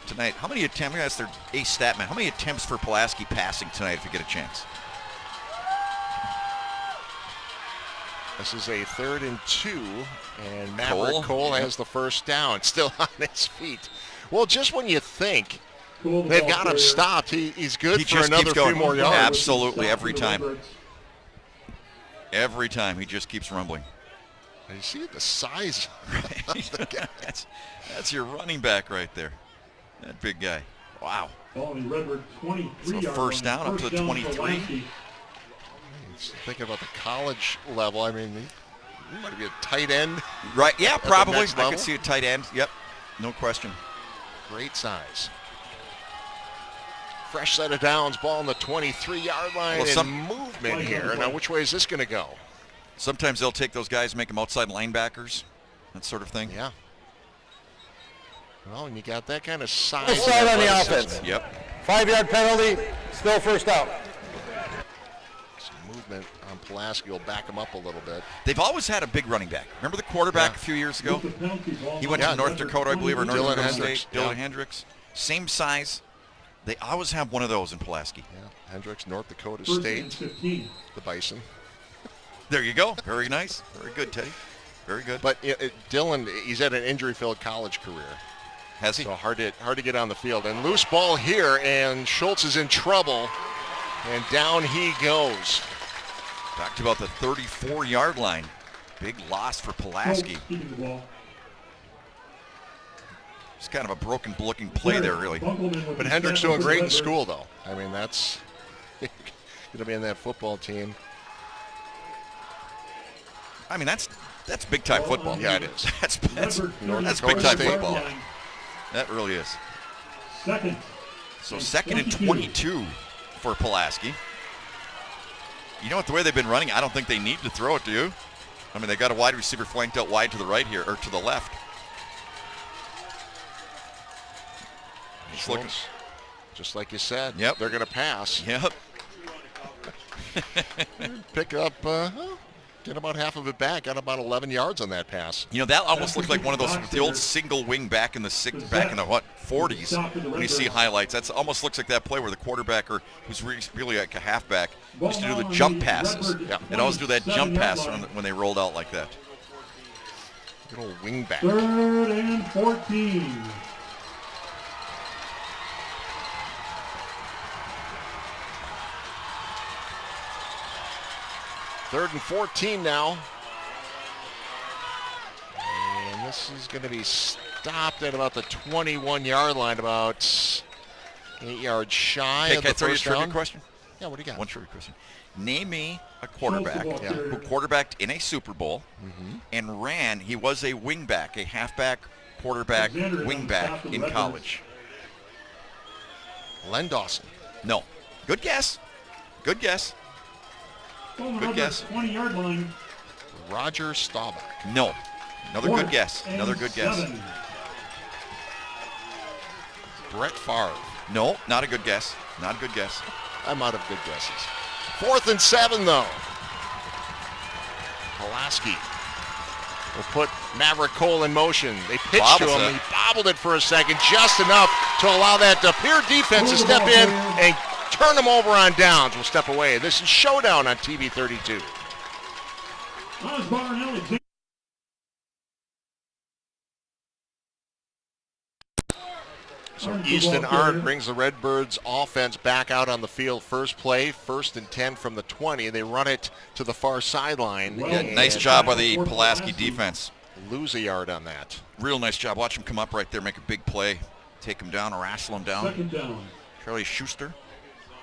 tonight. How many attempts? That's their ace stat man. How many attempts for Pulaski passing tonight if you get a chance? This is a 3rd and 2, and Maverick Cole has the first down, still on his feet. Well, just when you think they've got him stopped, he's good for another few more yards. Absolutely, every time. Every time, he just keeps rumbling. You see the size. That's your running back right there. That big guy. Wow. Following Redbird 23 So first down up to the 23. Thinking about the college level, I mean, he might be a tight end. Right, yeah, probably. next I level. could see a tight end. Yep, no question. Great size. Fresh set of downs, ball on the 23-yard line, Well, and movement here. Now, which way is this going to go? Sometimes they'll take those guys, make them outside linebackers, that sort of thing. Yeah. Well, and you got that kind of size. Full start on the athleticism. offense. Yep. 5-yard penalty, still first out. Some movement on Pulaski will back him up a little bit. They've always had a big running back. Remember the quarterback a few years ago? He went to North Dakota, I believe, or North Dylan Dakota Hendricks. State. Dylan Yeah. Hendricks. Same size. They always have one of those in Pulaski. Yeah. Hendricks, North Dakota First State, and 15. the Bison. There you go. Very nice. Very good, Teddy. Very good. But Dylan, he's had an injury-filled college career. Has he? So hard to get on the field. And loose ball here, and Schultz is in trouble. And down he goes. Back to about the 34-yard line. Big loss for Pulaski. Keeping the ball. It's kind of a broken-looking play there, really. But Hendricks doing great in school, though. I mean, that's going to be in that football team. I mean, that's big-time football. Yeah, it is. That's North that's Dakota big-time State. football. That really is. Second. So second and 22 for Pulaski. You know what, the way they've been running, I don't think they need to throw it, do you? I mean, they got a wide receiver flanked out wide to the right here, or to the left. He's looking. Schultz, just like you said, Yep. they're going to pass. Yep. Pick up, get about half of it back. Got about 11 yards on that pass. You know, that almost looked like one of those, the old single wing back in the 40s when you see highlights. That almost looks like that play where the quarterback, or who's really like a halfback, used to do the jump passes. Yeah. They'd always do that jump pass when they rolled out like that. Good old wing back. 3rd and 14. Third and 14 now. And this is going to be stopped at about the 21-yard line, about 8 yards shy Hey, of can I the throw you a first trivia down. question? Yeah, what do you got? One trivia question. Name me a quarterback Yeah. who quarterbacked in a Super Bowl and ran. He was a wingback, a halfback, quarterback, Alexander is on wingback behalf of the in Red college. Len Dawson. No. Good guess. Good guess. Following Good Redbird's guess. 20-yard line. Roger Staubach. No. Another 4th good guess. and Another good guess. 7. Brett Favre. No, not a good guess. Not a good guess. I'm out of good guesses. 4th and 7, though. Pulaski will put Maverick Cole in motion. They pitched Bobbles to him. it. He bobbled it for a second, just enough to allow that Pere defense to step in and turn them over on downs. We'll step away. This is Showdown on TV 32. Osborne Alexander. So Easton Arndt brings the Redbirds offense back out on the field. First play, 1st and 10 from the 20. They run it to the far sideline. Well, Yeah, and nice job by the Pulaski defense. lose a yard on that. Real nice job. Watch him come up right there, make a big play, take him down, or wrestle him down. 2nd down. Charlie Schuster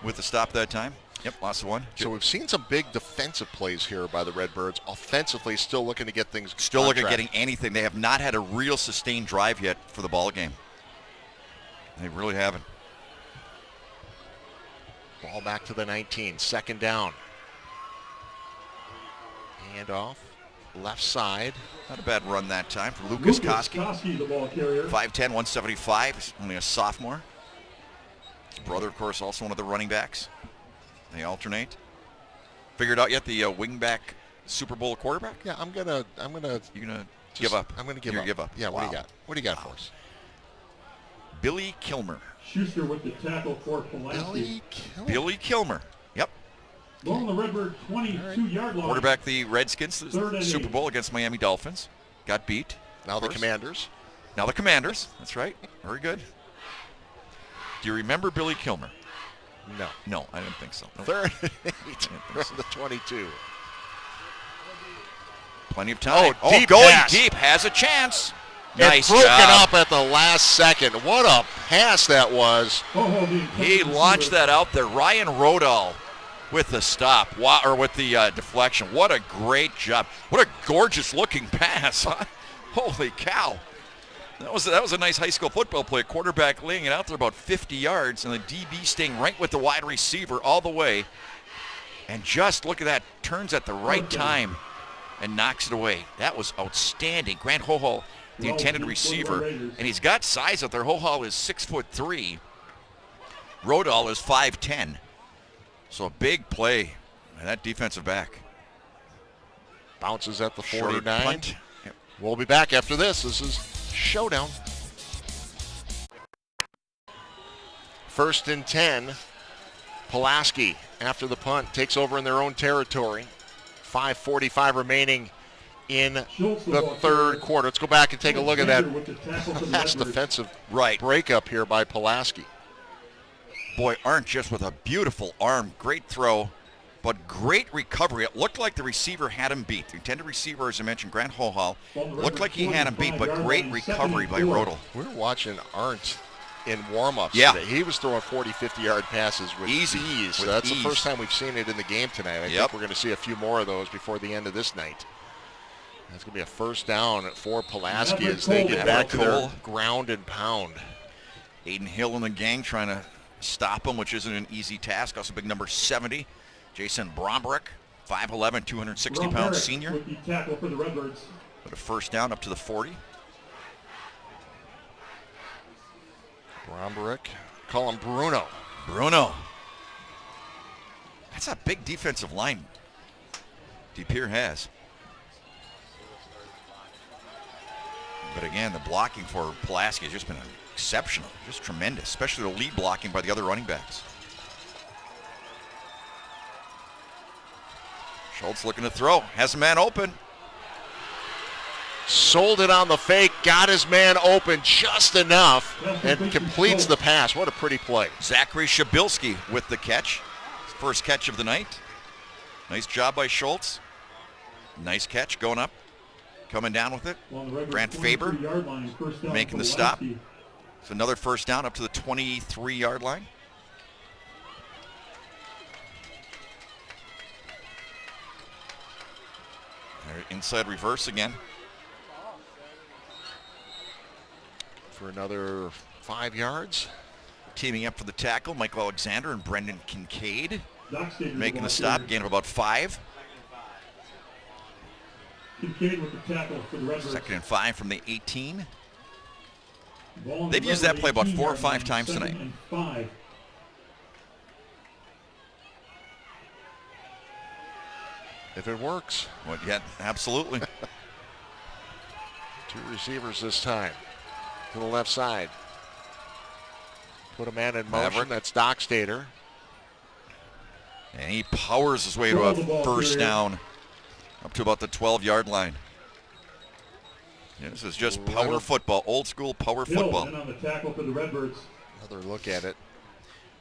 with the stop that time. Yep, lost the one. So we've seen some big defensive plays here by the Redbirds. Offensively, still looking to get things Still on looking at track. getting anything. They have not had a real sustained drive yet for the ball game. They really haven't. Ball back to the 19. 2nd down. Hand off. Left side. Not a bad run that time for Lucas Koski. Koski, the ball carrier. 5'10", 175. He's only a sophomore. His brother, of course, also one of the running backs. They alternate. Figured out yet the wingback Super Bowl quarterback? Yeah, I'm gonna You gonna give up? I'm gonna give You're up. Give up. Yeah. What do you Wow. got? What do you got for us? Billy Kilmer. Schuster with the tackle for Pulaski. Billy Kilmer. Yep. Ball on the Redbird 22-yard line. Quarterback the Redskins, the 3rd and Super 8. Bowl against Miami Dolphins. Got beat. Now of the course. Commanders. Now the Commanders. That's right. Very good. Do you remember Billy Kilmer? No. No, I didn't think so. Nope. 3rd and 8 think so. from the 22. Plenty of time. Deep going pass. deep. Has a chance. And Nice broken job. up at the last second. What a pass that was. He launched that out there. Ryan Rodal with the stop, or with the deflection. What a great job. What a gorgeous looking pass. Huh? Holy cow. That was a nice high school football play. Quarterback laying it out there about 50 yards, and the DB staying right with the wide receiver all the way. And just look at that, turns at the right time and knocks it away. That was outstanding. Grant Hohol, the intended receiver, and he's got size out there. Hohol is 6'3". Rodal is 5'10". So a big play by that defensive back. Bounces at the Shorter 49. punt. We'll be back after this. This is Showdown. 1st and 10. Pulaski, after the punt, takes over in their own territory. 5:45 remaining in the third quarter. Let's go back and take a look at that last defensive breakup here by Pulaski. Boy, Arndt just with a beautiful arm. Great throw, but great recovery. It looked like the receiver had him beat. The intended receiver, as I mentioned, Grant Hohol, looked like he had him beat, but great recovery by Rodal. We were watching Arndt in warm-ups Yeah. today. He was throwing 40, 50-yard passes with ease. So that's the first time we've seen it in the game tonight. I think we're going to see a few more of those before the end of this night. That's going to be a first down for Pulaski as they get back to their ground and pound. Aiden Hill and the gang trying to stop him, which isn't an easy task. Also big number 70, Jason Brombrick, 5'11", 260-pound senior. With the tackle for the Redbirds. But a first down up to the 40. Brombrick, call him Bruno. Bruno. That's a big defensive line DePere has. But again, the blocking for Pulaski has just been exceptional, just tremendous, especially the lead blocking by the other running backs. Schultz looking to throw, has a man open. Sold it on the fake, got his man open just enough, and completes the pass. What a pretty play. Zachary Shabilski with the catch. His first catch of the night. Nice job by Schultz. Nice catch going up. Coming down with it. Grant Faber making the stop. It's another first down up to the 23-yard line. Inside reverse again. For another 5 yards. Teaming up for the tackle, Michael Alexander and Brendan Kincaid. Making the stop, gain of about 5. Kincaid with the tackle for the Redbirds. 2nd and 5 from the 18. They've used that play about 4 or 5 times tonight. If it works. Well, yeah, absolutely. 2 receivers this time. To the left side. Put a man in motion. Maverick. That's Dockstader. And he powers his way to a first down up to about the 12-yard line. Yeah, this is just power football, old school power football. On the tackle for the Redbirds. Another look at it.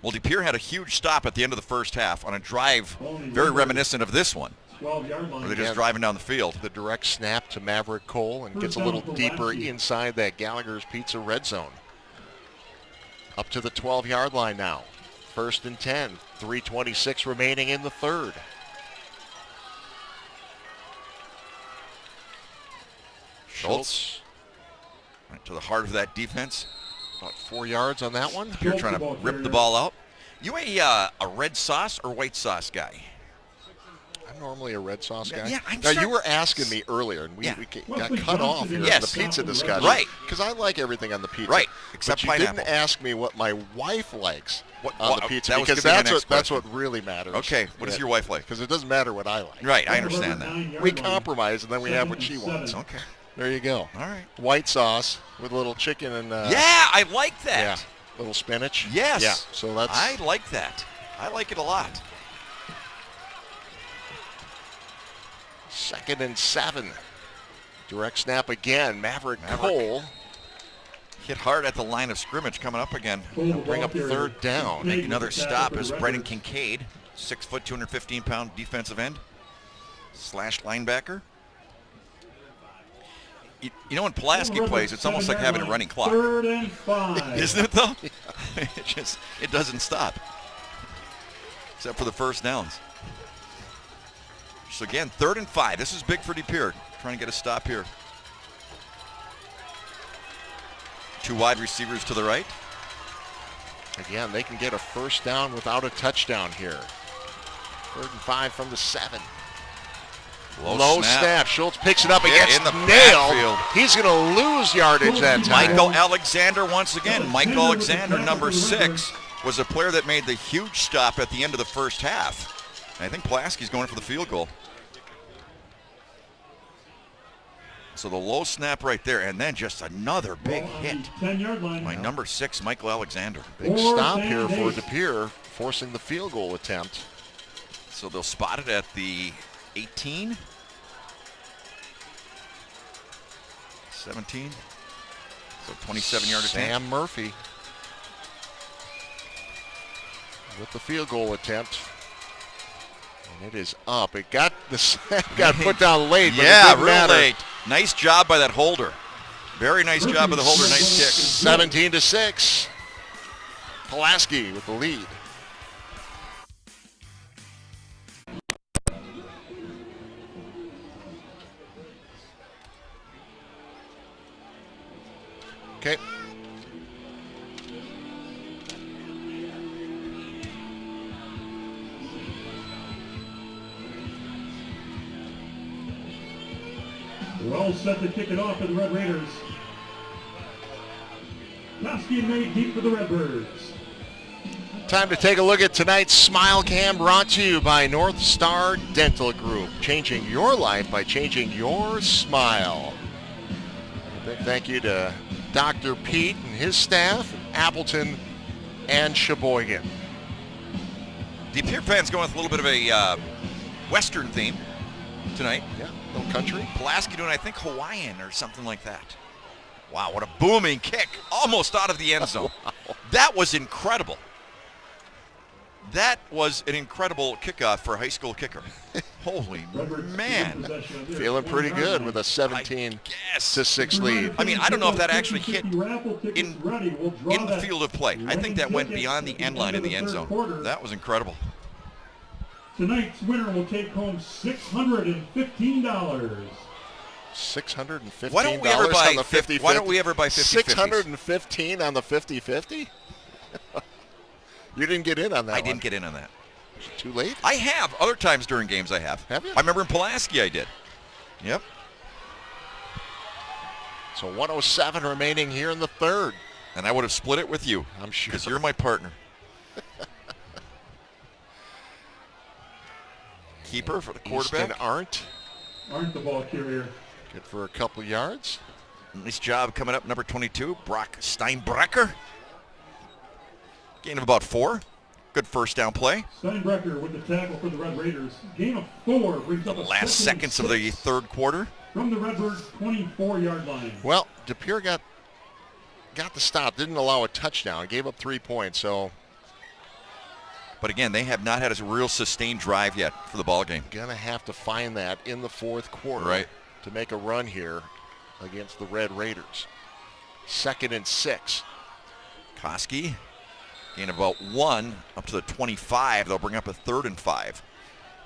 Well, DePere had a huge stop at the end of the first half on a drive very reminiscent of this one. 12-yard line. Where they're just driving down the field. The direct snap to Maverick Cole and gets a little deeper inside that Gallagher's Pizza red zone. Up to the 12-yard line now. 1st and 10. 3:26 remaining in the third. Schultz. Right to the heart of that defense. About 4 yards on that one. You're trying to rip the ball out. You a red sauce or white sauce guy? I'm normally a red sauce guy. Yeah, now, you were asking me earlier, and we got cut off here in the pizza discussion. Right. Because I like everything on the pizza. Right, except but you pineapple. didn't ask me what my wife likes on the pizza, that was because gonna be my next that's question. what really matters. Okay, what does your wife like? Because it doesn't matter what I like. Right, I understand that. We compromise, and then we have what she wants. Okay. There you go. All right. White sauce with a little chicken and... yeah, I like that. Yeah, little spinach. Yes. Yeah, so that's... I like that. I like it a lot. 2nd and 7. Direct snap again. Maverick Cole. Hit hard at the line of scrimmage coming up again. Bring up 3rd down. Make another stop is Brendan Kincaid, 6', 215-pound defensive end / linebacker. You know, when Pulaski plays, it's almost like having a running clock. 3rd and 5. Isn't it, though? It doesn't stop. Except for the first downs. So, again, 3rd and 5. This is big for De Pere. Trying to get a stop here. 2 wide receivers to the right. Again, they can get a first down without a touchdown here. 3rd and 5 from the 7. Low snap. Schultz picks it up and gets nailed. He's going to lose yardage that time. Michael Alexander once again. Michael Alexander, number 6, was a player that made the huge stop at the end of the first half. And I think Pulaski's going for the field goal. So the low snap right there, and then just another big hit. 10-yard line. My number 6, Michael Alexander. Big stop here for De Pere, forcing the field goal attempt. So they'll spot it at the 18. 17. So 27-yard attempt. Sam Murphy with the field goal attempt. And it is up. It got put down late, but yeah, it didn't real matter. late. Nice job by that holder. Very nice job by the holder. Nice kick. 17-6. Pulaski with the lead. Okay. We're all set to kick it off for the Red Raiders. Pulaski made deep for the Redbirds. Time to take a look at tonight's Smile Cam, brought to you by North Star Dental Group. Changing your life by changing your smile. A big thank you to Dr. Pete and his staff, Appleton and Sheboygan. De Pere fans going with a little bit of a Western theme tonight. Yeah, no country. Pulaski doing, I think, Hawaiian or something like that. Wow, what a booming kick. Almost out of the end zone. Wow. That was incredible. That was an incredible kickoff for a high school kicker. Holy man. Feeling pretty good with a 17-6 lead. I mean, I don't know if that actually hit in the field of play. I think that went beyond the end line in the end zone. That was incredible. Tonight's winner will take home $615. $615 Why don't we ever buy on the 50-50? Why don't we ever buy 50-50s? $615 on the 50-50? You didn't get in on that I didn't get in on that. Too late? I have. Other times during games I have. Have you? I remember in Pulaski I did. Yep. So 1:07 remaining here in the third. And I would have split it with you. I'm sure. Because you're my partner. Keeper for the quarterback. Easton Arndt. Aren't the ball carrier. Good for a couple yards. Nice job coming up, number 22, Brock Steinbrecher. Gain of about 4. Good first down play. Steinbrecher with the tackle for the Red Raiders. Gain of 4 brings up a Last seconds of the third quarter. From the Redbirds' 24-yard line. Well, De Pere got the stop, didn't allow a touchdown, gave up 3 points, so. But again, they have not had a real sustained drive yet for the ball game. Gonna have to find that in the fourth quarter, right, to make a run here against the Red Raiders. 2nd and 6. Koski, gain of about 1 up to the 25. They'll bring up a 3rd and 5.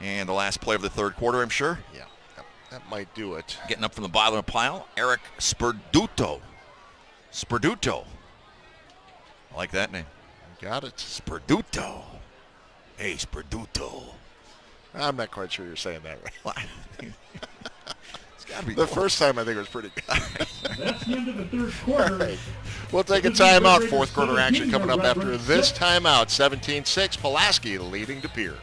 And the last play of the third quarter, I'm sure. Yeah, that might do it. Getting up from the bottom of the pile, Eric Sperduto. Sperduto. I like that name. Got it. Sperduto. Hey, Sperduto. I'm not quite sure you're saying that right. It's got to be the first time I think it was pretty good. That's the end of the third quarter. Right. We'll take a timeout. Fourth quarter action coming up after this timeout. 17-6, Pulaski leading De Pere.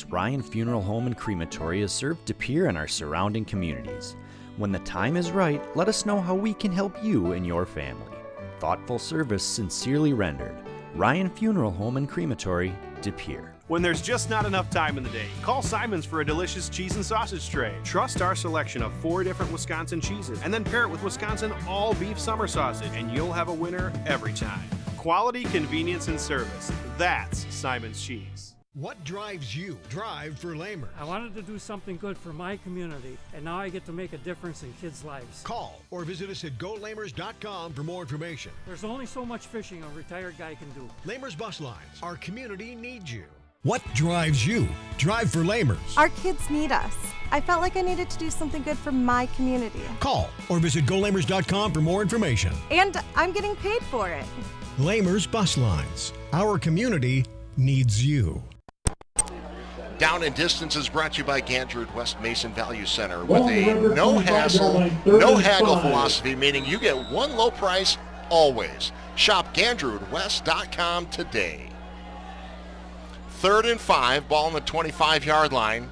Ryan Funeral Home and Crematory has served De Pere and our surrounding communities. When the time is right, let us know how we can help you and your family. Thoughtful service sincerely rendered. Ryan Funeral Home and Crematory, De Pere. When there's just not enough time in the day, call Simon's for a delicious cheese and sausage tray. Trust our selection of 4 different Wisconsin cheeses and then pair it with Wisconsin all-beef summer sausage and you'll have a winner every time. Quality, convenience, and service. That's Simon's Cheese. What drives you? Drive for Lamers. I wanted to do something good for my community, and now I get to make a difference in kids' lives. Call or visit us at golamers.com for more information. There's only so much fishing a retired guy can do. Lamers Bus Lines. Our community needs you. What drives you? Drive for Lamers. Our kids need us. I felt like I needed to do something good for my community. Call or visit golamers.com for more information. And I'm getting paid for it. Lamers Bus Lines. Our community needs you. Down and Distance is brought to you by Gandrud West Mason Value Center with a no hassle, no haggle philosophy, meaning you get one low price always. Shop GandrudWest.com today. 3rd and 5, ball on the 25-yard line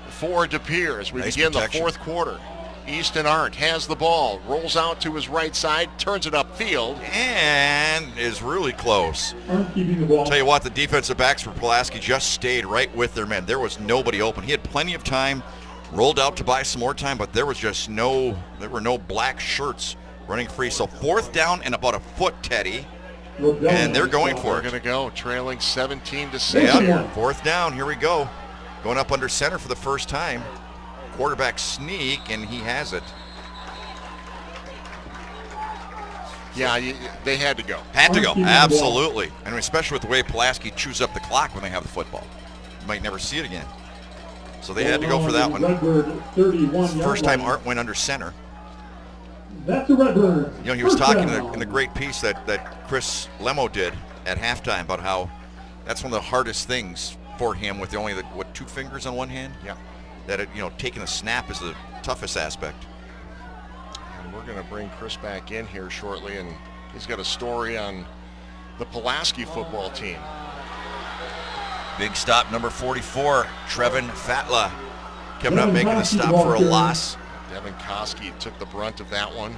for De Pere as we begin the fourth quarter. Easton Arndt has the ball, rolls out to his right side, turns it upfield. And is really close. Keeping the ball. Tell you what, the defensive backs for Pulaski just stayed right with their men. There was nobody open. He had plenty of time, rolled out to buy some more time, but there were no black shirts running free. So 4th down and about a foot, Teddy. And they're going for it. They're going to go, trailing 17-6. Yep, 4th down, here we go. Going up under center for the first time. Quarterback sneak, and he has it. Yeah, they had to go. Had to go, absolutely. And especially with the way Pulaski chews up the clock when they have the football. You might never see it again. So they had to go for that one. First time Art went under center. That's a Redbird. You know, he was talking in the great piece that Chris Lemo did at halftime about how that's one of the hardest things for him with only 2 fingers on one hand. Yeah. That taking a snap is the toughest aspect. And we're going to bring Chris back in here shortly, and he's got a story on the Pulaski football team. Big stop, number 44, Trevin Fatla, coming up making the stop for a loss. Devin Koski took the brunt of that one.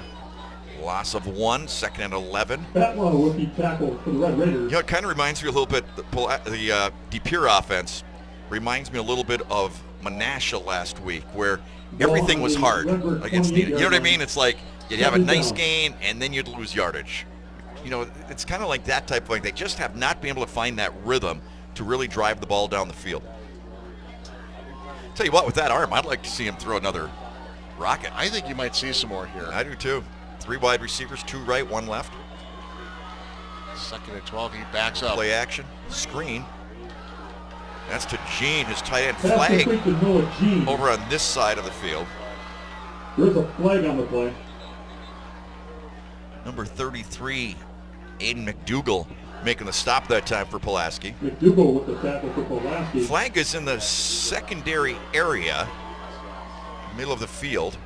Loss of 1, 2nd and 11. Fatla with the tackle for the Red Raiders. It kind of reminds me a little bit, the De Pere offense reminds me a little bit of Menasha last week, where everything was hard against Nina. You know what I mean? It's like you'd have a nice gain and then you'd lose yardage. It's kind of like that type of thing. They just have not been able to find that rhythm to really drive the ball down the field. Tell you what, with that arm, I'd like to see him throw another rocket. I think you might see some more here. I do too. 3 wide receivers, 2 right, 1 left. 2nd and 12, he backs up. Play action, screen. That's to Gene, his tight end flag over on this side of the field. There's a flag on the play. Number 33, Aiden McDougall, making the stop that time for Pulaski. McDougall with the tackle for Pulaski. Flag is in the secondary area, middle of the field.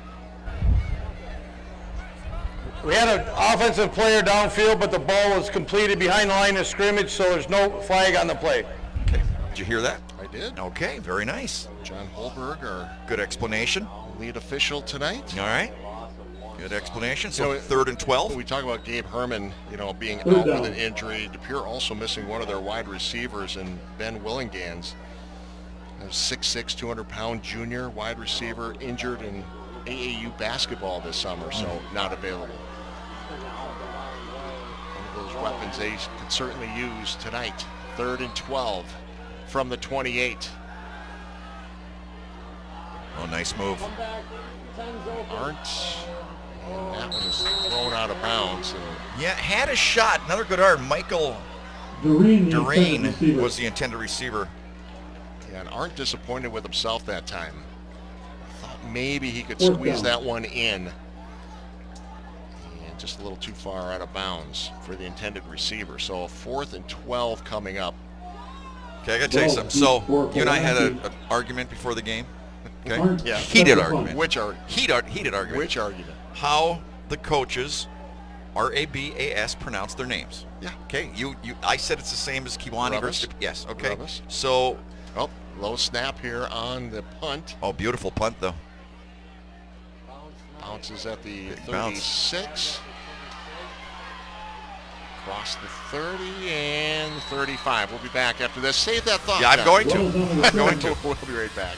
We had an offensive player downfield, but the ball was completed behind the line of scrimmage, so there's no flag on the play. Okay, did you hear that? I did. Okay, very nice. John Holberg, our good explanation. Lead official tonight. All right. Good explanation. So 3rd and 12. We talk about Gabe Herman, being out with an injury. De Pere also missing one of their wide receivers, and Ben Willingans, a 6'6", 200-pound junior wide receiver, injured in AAU basketball this summer, so not available. One of those weapons they could certainly use tonight. 3rd and 12 from the 28. Oh, nice move. Arndt. And that one is thrown out of bounds. Yeah, had a shot. Another good arm. Michael Doreen was the intended receiver. Yeah, and Arndt disappointed with himself that time. Thought maybe he could squeeze that one in. And just a little too far out of bounds for the intended receiver. So 4th and 12 coming up. Okay, I got to tell you something. So you and I had an argument before the game. Okay? Yeah. Heated argument. Which argument? Heated argument. Which argument? How the coaches, RABAS, pronounce their names. Yeah. Okay. I said it's the same as Kiwani versus. Yes. Okay. Revis. So. Oh, low snap here on the punt. Oh, beautiful punt though. Bounces at the 36. Across the 30 and 35. We'll be back after this. Save that thought. Yeah, I'm going to. I'm going to. We'll be right back.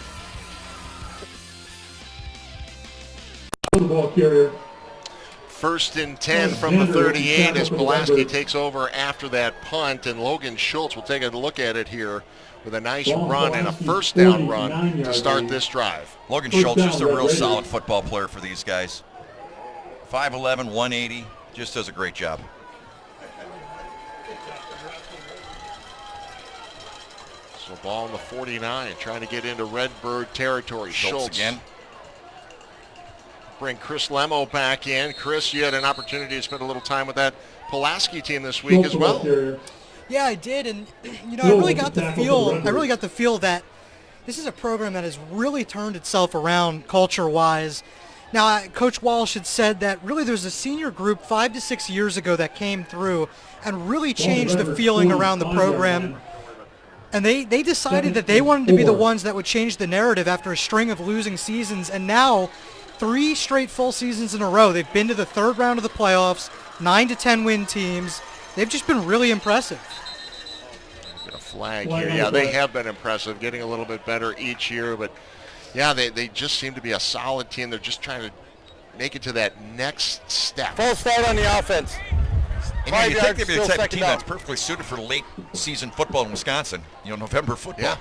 The ball carrier. 1st and 10 from the 38 as Pulaski takes over after that punt, and Logan Schultz will take a look at it here with a nice run and a first down run to start this drive. Logan Schultz, just a real solid football player for these guys. 5'11", 180, just does a great job. So ball on the 49, trying to get into Redbird territory. Schultz again. Bring Chris Lemo back in. Chris, you had an opportunity to spend a little time with that Pulaski team this week as well. Yeah, I did, and I really got the feel that this is a program that has really turned itself around culture-wise. Now, Coach Walsh had said that really there's a senior group 5 to 6 years ago that came through and really changed the feeling around the program. And they decided that they wanted to be the ones that would change the narrative after a string of losing seasons, and now 3 straight full seasons in a row. They've been to the 3rd round of the playoffs, 9 to 10 win teams. They've just been really impressive. A flag here. Yeah, they have been impressive, getting a little bit better each year. But, yeah, they just seem to be a solid team. They're just trying to make it to that next step. Full start on the offense. And you think they'd be the type of team that's perfectly suited for late season football in Wisconsin, November football. Yeah.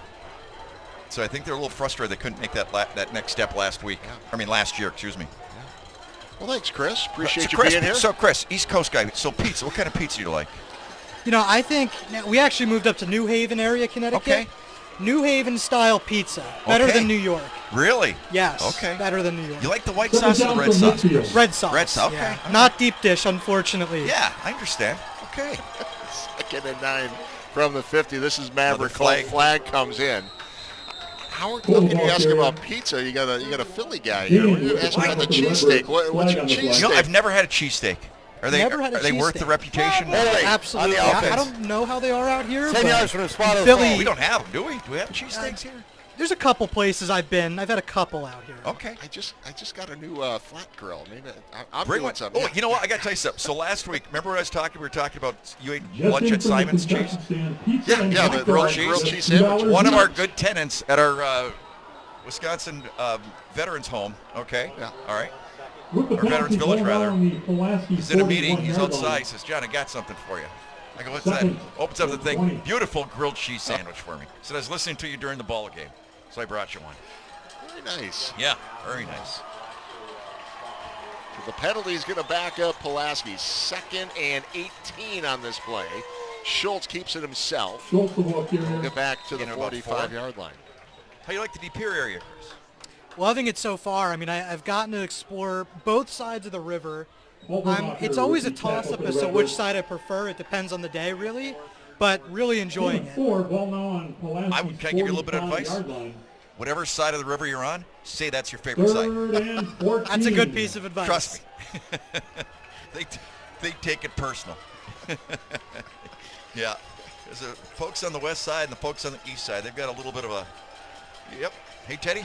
So I think they're a little frustrated they couldn't make that next step last year, excuse me. Yeah. Well, thanks, Chris. Appreciate you being here. So, Chris, East Coast guy, so pizza, what kind of pizza do you like? I think we actually moved up to New Haven area, Connecticut. Okay. New Haven style pizza. Better than New York. Really? Yes. Okay. Better than New York. You like the white sauce or the red sauce? Red sauce. Red sauce, okay. Yeah. Not deep dish, unfortunately. Yeah, I understand. Okay. 2nd and 9 from the 50. This is Maverick. Flag comes in. How can you ask about pizza? You got a Philly guy here. You ask about the cheesesteak. What's your cheesesteak? I've never had a cheesesteak. Are they worth the reputation? Absolutely. I don't know how they are out here. 10 yards from the spot of the Philly. We don't have them, do we? Do we have cheesesteaks here? There's a couple places I've been. I've had a couple out here. Okay. I just got a new flat grill. Maybe I'm Bring doing one. something. Oh, you know what? I got to tell you something. So last week, remember what I was talking? We were talking about you ate lunch at Simon's Cheese. Yeah, the grilled cheese sandwich. One of our good tenants at our Wisconsin Veterans Home. Okay. Yeah. All right. Or Veterans Village, rather. He's in a meeting. He's outside. He says, "John, I got something for you." I go, "What's that?" Opens up the thing. Beautiful grilled cheese sandwich for me. He said, "I was listening to you during the ball game, so I brought you one." Very nice. Yeah, very nice. So the penalty is going to back up Pulaski. 2nd and 18 on this play. Schultz keeps it himself. We'll get back to the 45-yard line. How you like the De Pere area, Chris? Loving it so far. I mean, I've gotten to explore both sides of the river. It's always a toss-up as to which side I prefer. It depends on the day, really, but really enjoying it. Can I give you a little bit of advice? Whatever side of the river you're on, say that's your favorite side. That's a good piece of advice. Trust me. they take it personal. Yeah. There's the folks on the west side and the folks on the east side. They've got a little bit of a... Yep. Hey, Teddy.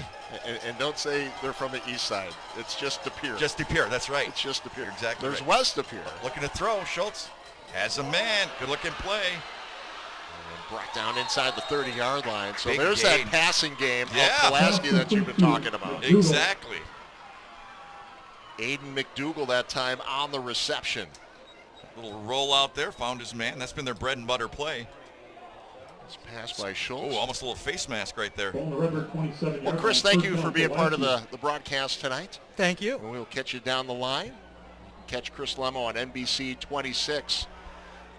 And don't say they're from the east side. It's just De Pere. Just De Pere, that's right. It's just De Pere. Exactly. There's right. West De Pere. Looking to throw. Schultz has a man. Good looking play. And brought down inside the 30-yard line. So Big there's gain. that passing game of Pulaski that you've been talking about. Exactly. Aiden McDougall that time on the reception. Little roll out there. Found his man. That's been their bread and butter play. It's passed by Schultz. Oh, almost a little face mask right there. Well, Chris, thank you for being part of the broadcast tonight. Thank you. And we'll catch you down the line. Catch Chris Lemo on NBC 26,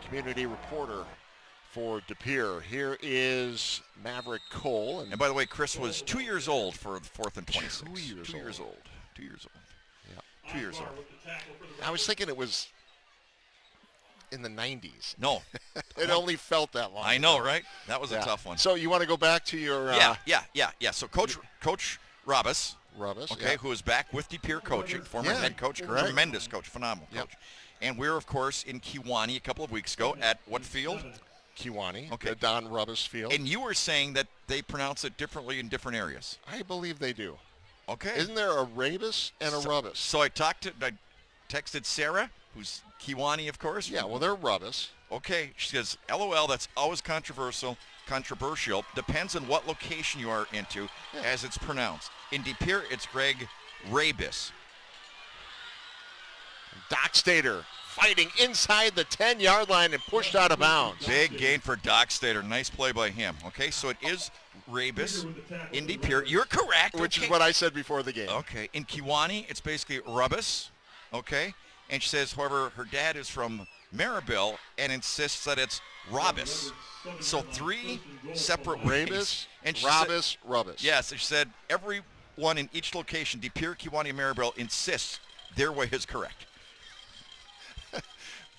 community reporter for De Pere. Here is Maverick Cole. And by the way, Chris was 2 years old for the 4th and 26. 2 years 2 years old. 2 years old. Yeah. 2 years old. I was thinking it was in the 90s. No. It only felt that long. I know, right? That was a tough one. So you want to go back to your... Yeah. So Coach Robus, okay, who is back with De Pere coaching, former head coach, tremendous coach, phenomenal coach. And we're, of course, in Kewanee a couple of weeks ago at what field? Kewanee, okay. The Don Rubis field. And you were saying that they pronounce it differently in different areas. I believe they do. Okay. Isn't there a Rabus and a Rubis? So I texted Sarah, who's Kewanee, of course. Yeah, well, they're Rubis. Okay, she says, LOL, that's always controversial. Depends on what location you are into, as it's pronounced. In De Pere, it's Greg Rabus. Dockstader fighting inside the 10-yard line and pushed out of bounds. Big gain for Dockstader. Nice play by him. Okay, so it is Rabus in De Pere. You're correct. Which is what I said before the game. Okay, in Kewanee, it's basically Rubus. Okay, and she says, however, her dad is from Maribel and insists that it's Robus. So 3 separate ways. Rabus, and Robus, Rubus. Yes, and she said everyone in each location, De Pere, Kewanee, and Maribel, insists their way is correct.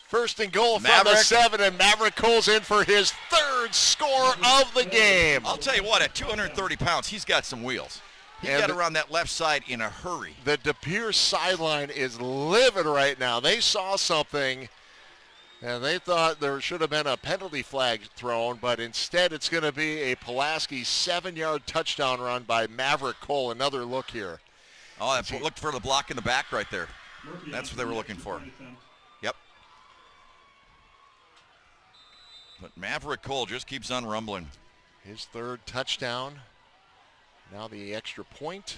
First and goal from the 7, and Maverick Cole's in for his 3rd score of the game. I'll tell you what, at 230 pounds, he's got some wheels. He got around that left side in a hurry. The De Pere sideline is livid right now. They saw something, and they thought there should have been a penalty flag thrown, but instead it's going to be a Pulaski 7-yard touchdown run by Maverick Cole. Another look here. Oh, I looked for the block in the back right there. That's what they were looking for. Yep. But Maverick Cole just keeps on rumbling. His 3rd touchdown. Now the extra point.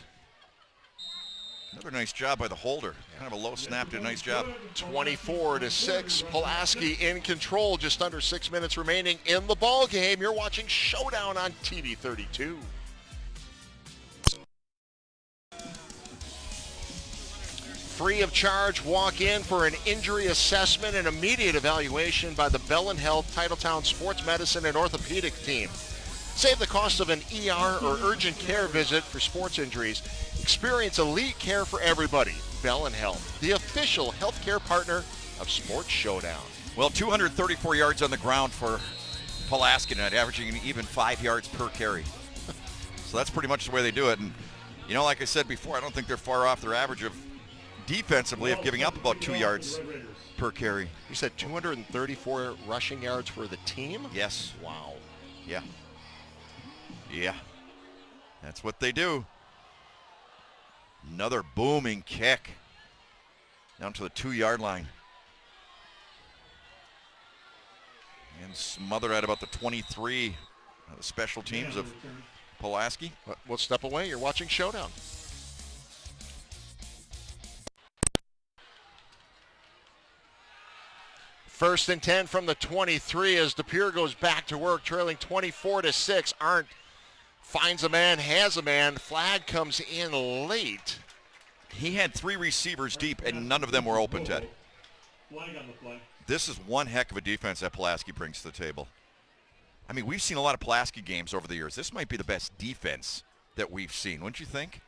Another nice job by the holder. Kind of a low snap, did a nice job. 24-6. Pulaski in control. Just under 6 minutes remaining in the ball game. You're watching Showdown on TV 32. Free of charge, walk in for an injury assessment and immediate evaluation by the Bellin Health Titletown Sports Medicine and Orthopedic team. Save the cost of an ER or urgent care visit for sports injuries. Experience elite care for everybody. Bellin Health, the official healthcare partner of Sports Showdown. Well, 234 yards on the ground for Pulaski tonight, averaging even 5 yards per carry. So that's pretty much the way they do it. And, you know, like I said before, I don't think they're far off their average of defensively of giving up about 2 yards per carry. You said 234 rushing yards for the team? Yes. Wow. Yeah. Yeah. That's what they do. Another booming kick down to the 2-yard line. And smothered at about the 23. The special teams of Pulaski. We'll step away. You're watching Showdown. First and 10 from the 23 as De Pere goes back to work, trailing 24-6. Arndt finds a man, has a man. Flag comes in late. He had 3 receivers deep, and none of them were open, Ted. This is one heck of a defense that Pulaski brings to the table. I mean, we've seen a lot of Pulaski games over the years. This might be the best defense that we've seen, wouldn't you think?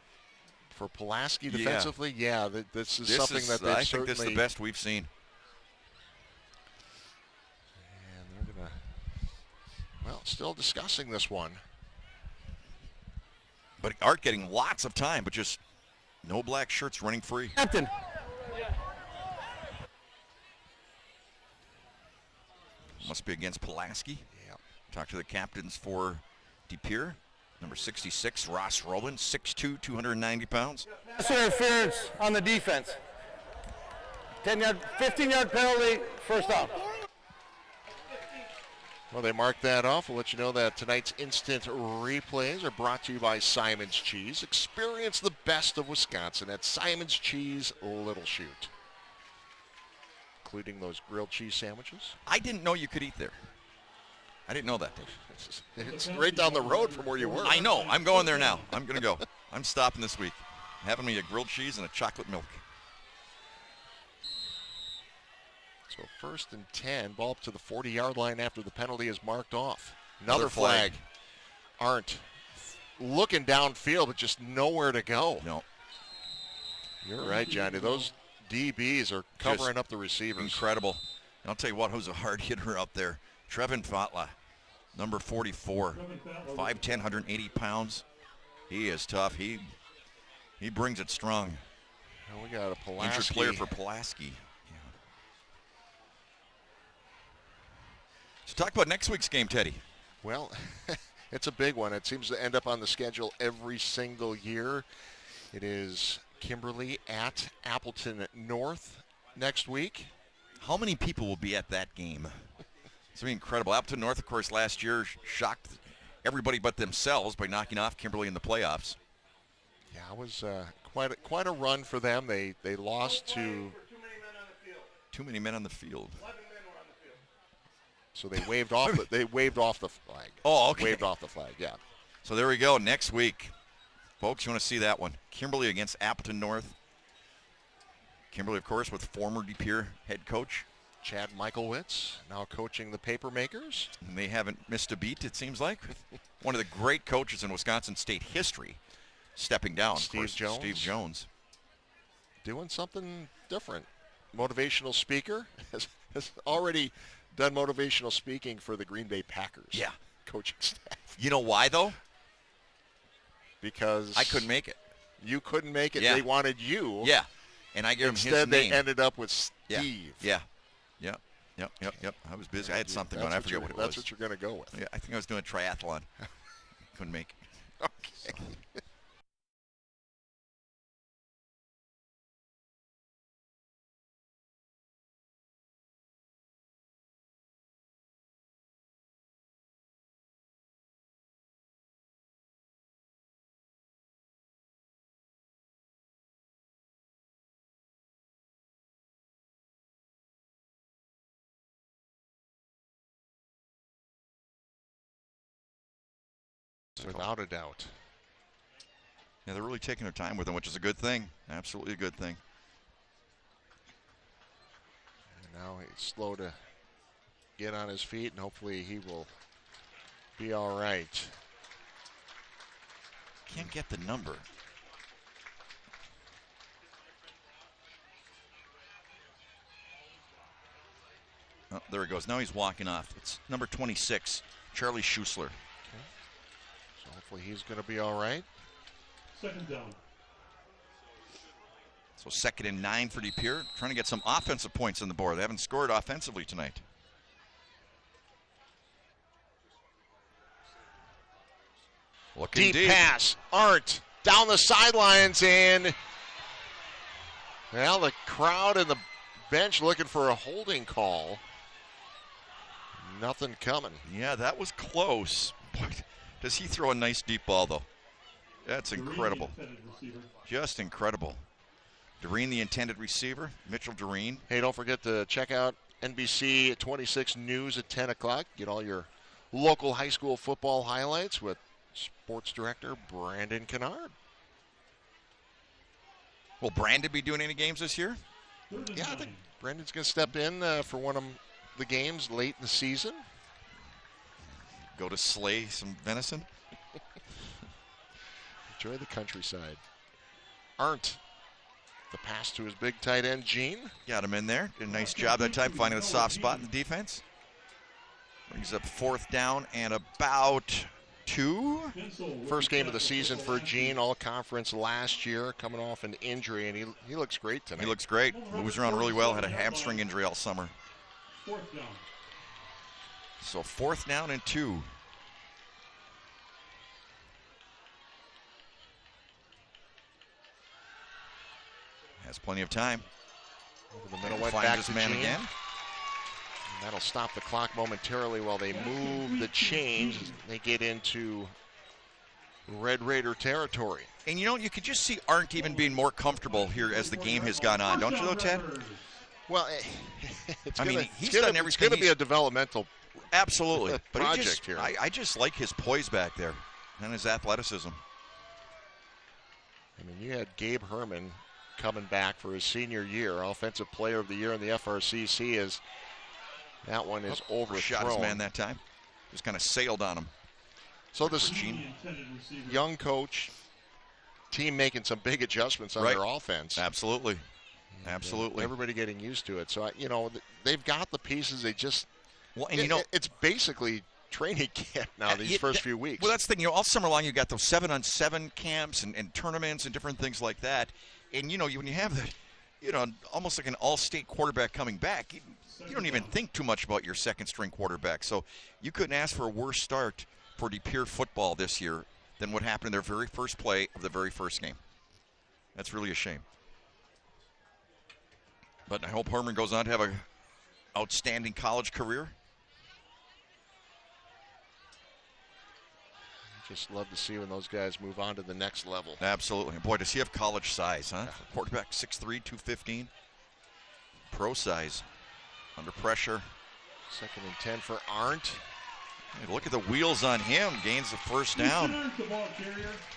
For Pulaski defensively, yeah, this is something that I think this is the best we've seen. And they're going to, well, still discussing this one. But Art getting lots of time, but just no black shirts running free. Captain. Must be against Pulaski. Yeah. Talk to the captains for De Pere. Number 66, Ross Rowland, 6'2", 290 pounds. Pass interference on the defense. 10-yard, 15-yard penalty, first off. Well, they marked that off. We'll let you know that tonight's instant replays are brought to you by Simon's Cheese. Experience the best of Wisconsin at Simon's Cheese Little Chute. Including those grilled cheese sandwiches. I didn't know you could eat there. I didn't know that. It's right down the road from where you were. I know. I'm going there now. I'm going to go. I'm stopping this week. Having me a grilled cheese and a chocolate milk. So first and 10, ball up to the 40-yard line after the penalty is marked off. Another flag. Arndt looking downfield, but just nowhere to go. No. You're right, Johnny. Those DBs are covering up the receivers. Incredible. And I'll tell you what, who's a hard hitter out there. Trevin Fatla, number 44, 5'10", 180 pounds. He is tough. He brings it strong. And we got a Pulaski. Injured player for Pulaski. Yeah. So talk about next week's game, Teddy. Well, it's a big one. It seems to end up on the schedule every single year. It is Kimberly at Appleton North next week. How many people will be at that game? It's going to be incredible. Appleton North, of course, last year shocked everybody but themselves by knocking off Kimberly in the playoffs. Yeah, it was quite a run for them. They lost to Too many men on the field. 11 men were on the field. So they waved off. They waved off the flag. Oh, okay. Waved off the flag. Yeah. So there we go. Next week, folks, you want to see that one? Kimberly against Appleton North. Kimberly, of course, with former De Pere head coach Chad Michaelwitz, now coaching the Papermakers. And they haven't missed a beat, it seems like. One of the great coaches in Wisconsin State history stepping down. Steve Jones. Doing something different. Motivational speaker. Has already done motivational speaking for the Green Bay Packers. Yeah. Coaching staff. You know why, though? Because I couldn't make it. You couldn't make it. Yeah. They wanted you. Yeah. And I gave him his name. Instead, they ended up with Steve. Yeah. Yep. I was busy. I had something, but I forget what it was. That's what you're going to go with. Yeah, I think I was doing a triathlon. Couldn't make it. Okay. Without a doubt. Yeah, they're really taking their time with him, which is a good thing. Absolutely a good thing. And now he's slow to get on his feet, and hopefully he will be all right. Can't get the number. Oh, there he goes. Now he's walking off. It's number 26, Charlie Schussler. Okay. So hopefully he's going to be all right. Second down. So 2nd and 9 for De Pere. Trying to get some offensive points on the board. They haven't scored offensively tonight. Looking Deep pass. Arndt down the sidelines, and well, the crowd and the bench looking for a holding call. Nothing coming. Yeah, that was close. Boy, does he throw a nice deep ball, though? That's incredible. Just incredible. Doreen, the intended receiver. Mitchell Doreen. Hey, don't forget to check out NBC 26 News at 10 o'clock. Get all your local high school football highlights with sports director Brandon Kennard. Will Brandon be doing any games this year? Yeah, I think Brandon's going to step in for one of the games late in the season. Go to slay some venison. Enjoy the countryside. Arndt, the pass to his big tight end, Gene. Got him in there. Did a nice job that time finding a soft spot in the defense. Brings up 4th down and about 2. First game of the season for Gene, all conference last year, coming off an injury, and he looks great tonight. He looks great. Moves around really well. Had a hamstring injury all summer. 4th down. So 4th down and 2. Has plenty of time. Over the middle, and went finds back his to man Gene. again. And that'll stop the clock momentarily while they move the chains. They get into Red Raider territory. And you know, you could just see Arndt even being more comfortable here as the game has gone on, don't you, though, Ted? Well, I mean, he's done everything. It's going to be a developmental absolutely but project here. I just like his poise back there and his athleticism. I mean, you had Gabe Herman coming back for his senior year, Offensive Player of the Year in the FRCC. As that one is overthrown. Shot his man that time. Just kind of sailed on him. So this young coach team making some big adjustments on their offense. Absolutely. Absolutely. Everybody getting used to it. So, they've got the pieces. They just, and it's basically training camp now these first few weeks. Well, that's the thing. all summer long you got those 7-on-7 camps and tournaments and different things like that. And, when you have that, almost like an all-state quarterback coming back, you don't even think too much about your second-string quarterback. So you couldn't ask for a worse start for De Pere football this year than what happened in their very first play of the very first game. That's really a shame. But I hope Herman goes on to have an outstanding college career. Just love to see when those guys move on to the next level. Absolutely. Boy, does he have college size, huh? Quarterback 6'3", 215. Pro size. Under pressure. 2nd and 10 for Arndt. Hey, look at the wheels on him. Gains the first down.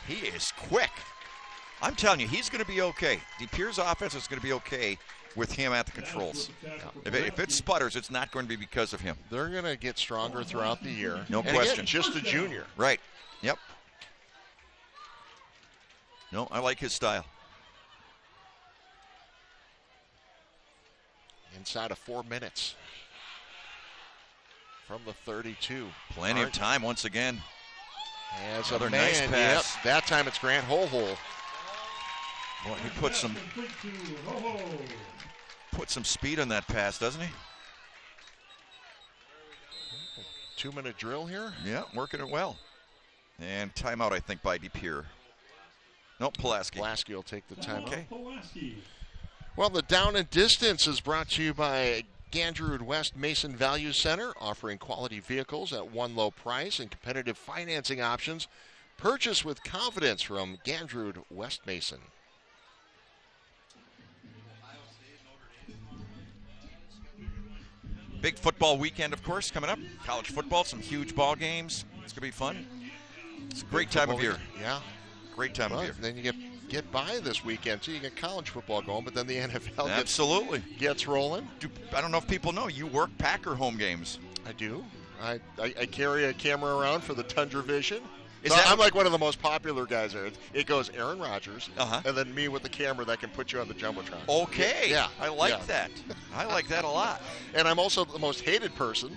He is quick. I'm telling you, he's going to be okay. DePere's offense is going to be okay with him at the controls. If it sputters, it's not going to be because of him. They're going to get stronger throughout the year. No and question. Again, just a junior. Right. Yep. No, I like his style. Inside of 4 minutes. From the 32. Plenty of time once again. Has another a man. nice pass. Yep. That time it's Grant Holhol. Boy, he puts some speed on that pass, doesn't he? 2-minute drill here. Yeah, working it well. And timeout, I think, by DePere. Nope, Pulaski. Pulaski will take the timeout. Okay. Well, the Down and Distance is brought to you by Gandrud West Mason Value Center, offering quality vehicles at one low price and competitive financing options. Purchase with confidence from Gandrud West Mason. Big football weekend, of course, coming up. College football, some huge ball games. It's going to be fun. It's a great time of year. Yeah. Great time of year. Then you get by this weekend, too. You get college football going, but then the NFL Absolutely gets rolling. I don't know if people know, you work Packer home games. I do. I carry a camera around for the Tundra Vision. So that I'm like one of the most popular guys there. It goes Aaron Rodgers, Uh-huh. and then me with the camera that can put you on the Jumbotron. Okay. Yeah. I like that. I like that a lot. And I'm also the most hated person.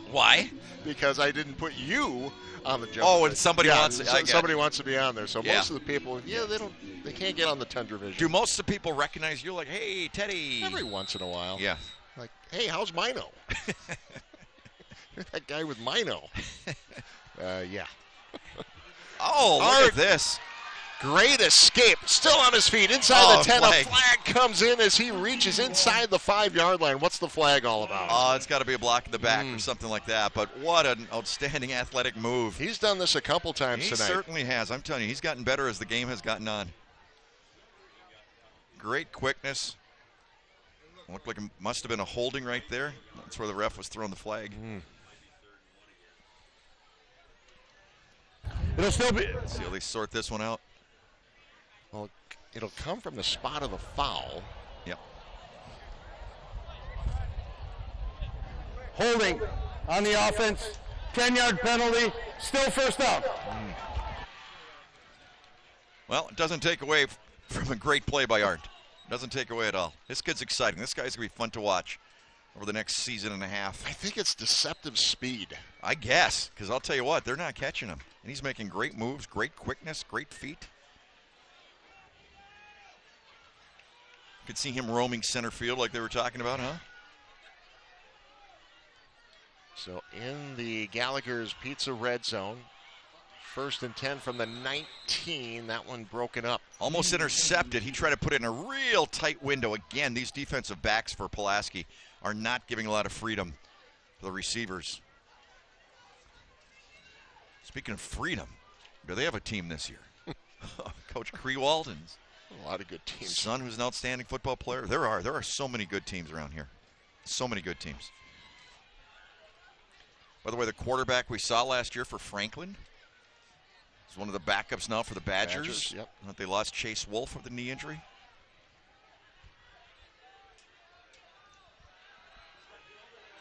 Why? Because I didn't put you on the Jumbotron. Oh, and somebody wants somebody wants to be on there. So Yeah. most of the people, they can't get on the Tundra Vision. Do most of the people recognize you? Like, hey, Teddy. Every once in a while. Yeah. Like, hey, how's Mino? That guy with Mino. Yeah. Oh, look at this. Great escape. Still on his feet. Inside the 10. Flag. A flag comes in as he reaches inside the 5-yard line. What's the flag all about? It's got to be a block in the back or something like that. But what an outstanding athletic move. He's done this a couple times He tonight. certainly has. I'm telling you, he's gotten better as the game has gotten on. Great quickness. Looked like it must have been a holding right there. That's where the ref was throwing the flag. It'll still be. Let's see how they sort this one out. Well, it'll come from the spot of the foul. Yep. Holding on the offense. 10-yard penalty. Still first up. Well, it doesn't take away from a great play by Arndt. It doesn't take away at all. This kid's exciting. This guy's going to be fun to watch over the next season and a half. I think it's deceptive speed. I guess, because I'll tell you what, they're not catching him. And he's making great moves, great quickness, great feet. Could see him roaming center field like they were talking about, huh? So in the Gallagher's Pizza red zone, 1st and 10 from the 19. That one broken up. Almost intercepted. He tried to put it in a real tight window. Again, these defensive backs for Pulaski are not giving a lot of freedom to the receivers. Speaking of freedom, do they have a team this year? Coach Krewald and a lot of good teams. Son, who's an outstanding football player. There are so many good teams around here. So many good teams. By the way, the quarterback we saw last year for Franklin is one of the backups now for the Badgers. Yep. They lost Chase Wolf with a knee injury.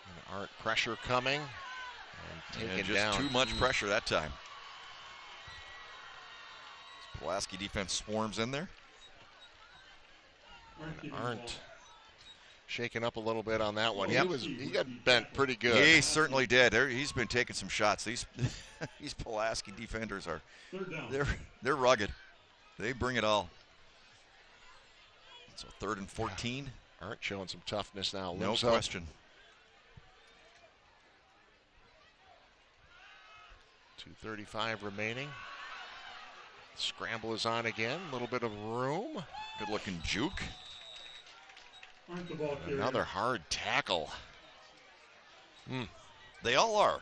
And Arndt pressure coming and taken just down. Too much pressure that time. Pulaski defense swarms in there. And Arndt shaking up a little bit on that one. Yep. He got bent pretty good. He certainly did. He's been taking some shots. These Pulaski defenders are they're rugged. They bring it all. So 3rd and 14. Arndt showing some toughness now. No question. 2:35 remaining. Scramble is on again. A little bit of room. Good looking juke. Another hard tackle. They all are.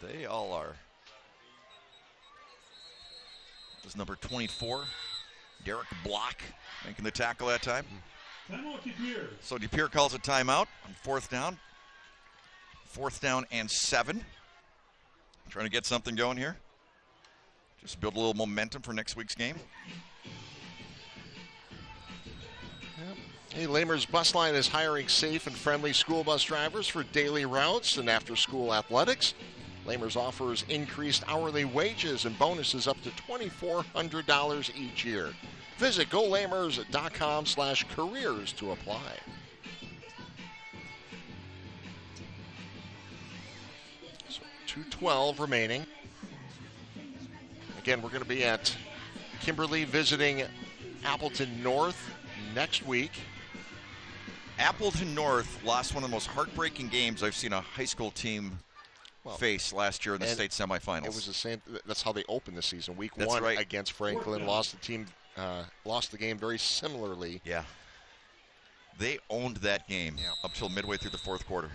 They all are. This is number 24. Derek Block making the tackle that time. Timeout, DePere. So DePere calls a timeout on 4th down. 4th down and 7. Trying to get something going here. Just build a little momentum for next week's game. Hey, Lamers Bus Line is hiring safe and friendly school bus drivers for daily routes and after-school athletics. Lamers offers increased hourly wages and bonuses up to $2,400 each year. Visit golamers.com/careers to apply. So 2:12 remaining. Again, we're going to be at Kimberly visiting Appleton North next week. Appleton North lost one of the most heartbreaking games I've seen a high school team face last year in the state semifinals. It was the same. That's how they opened the season. Week That's 1 right. against Franklin, lost the game very similarly. Yeah. They owned that game up till midway through the 4th quarter.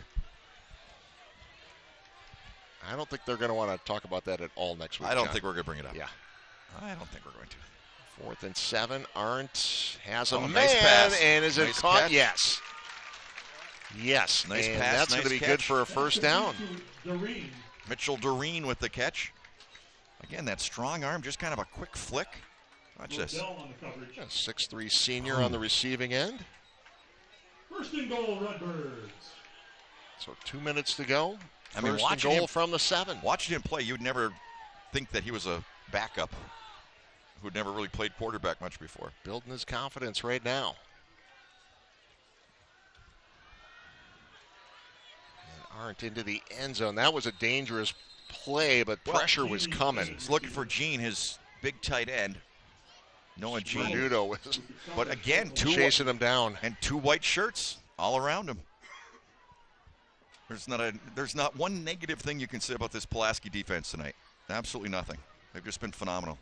I don't think they're going to want to talk about that at all next week. I don't think we're going to bring it up. Yeah. I don't think we're going to. 4th and 7. Arndt has a man, nice pass. And is it Nice caught? catch. Yes. Yes. Nice and pass, that's nice going to be catch. good for a first down. Mitchell Doreen with the catch. Again, that strong arm, just kind of a quick flick. Watch this. 6'3" senior on the receiving end. First and goal, Redbirds. So 2 minutes to go. I mean, First and watching goal him from the 7. Watching him play, you'd never think that he was a backup who'd never really played quarterback much before. Building his confidence right now. And Arndt into the end zone. That was a dangerous play, but pressure was coming. He's looking for Gene, his big tight end. Knowing Gene. Bernudo was But again, chasing him down. And 2 white shirts all around him. There's not one negative thing you can say about this Pulaski defense tonight. Absolutely nothing. They've just been phenomenal.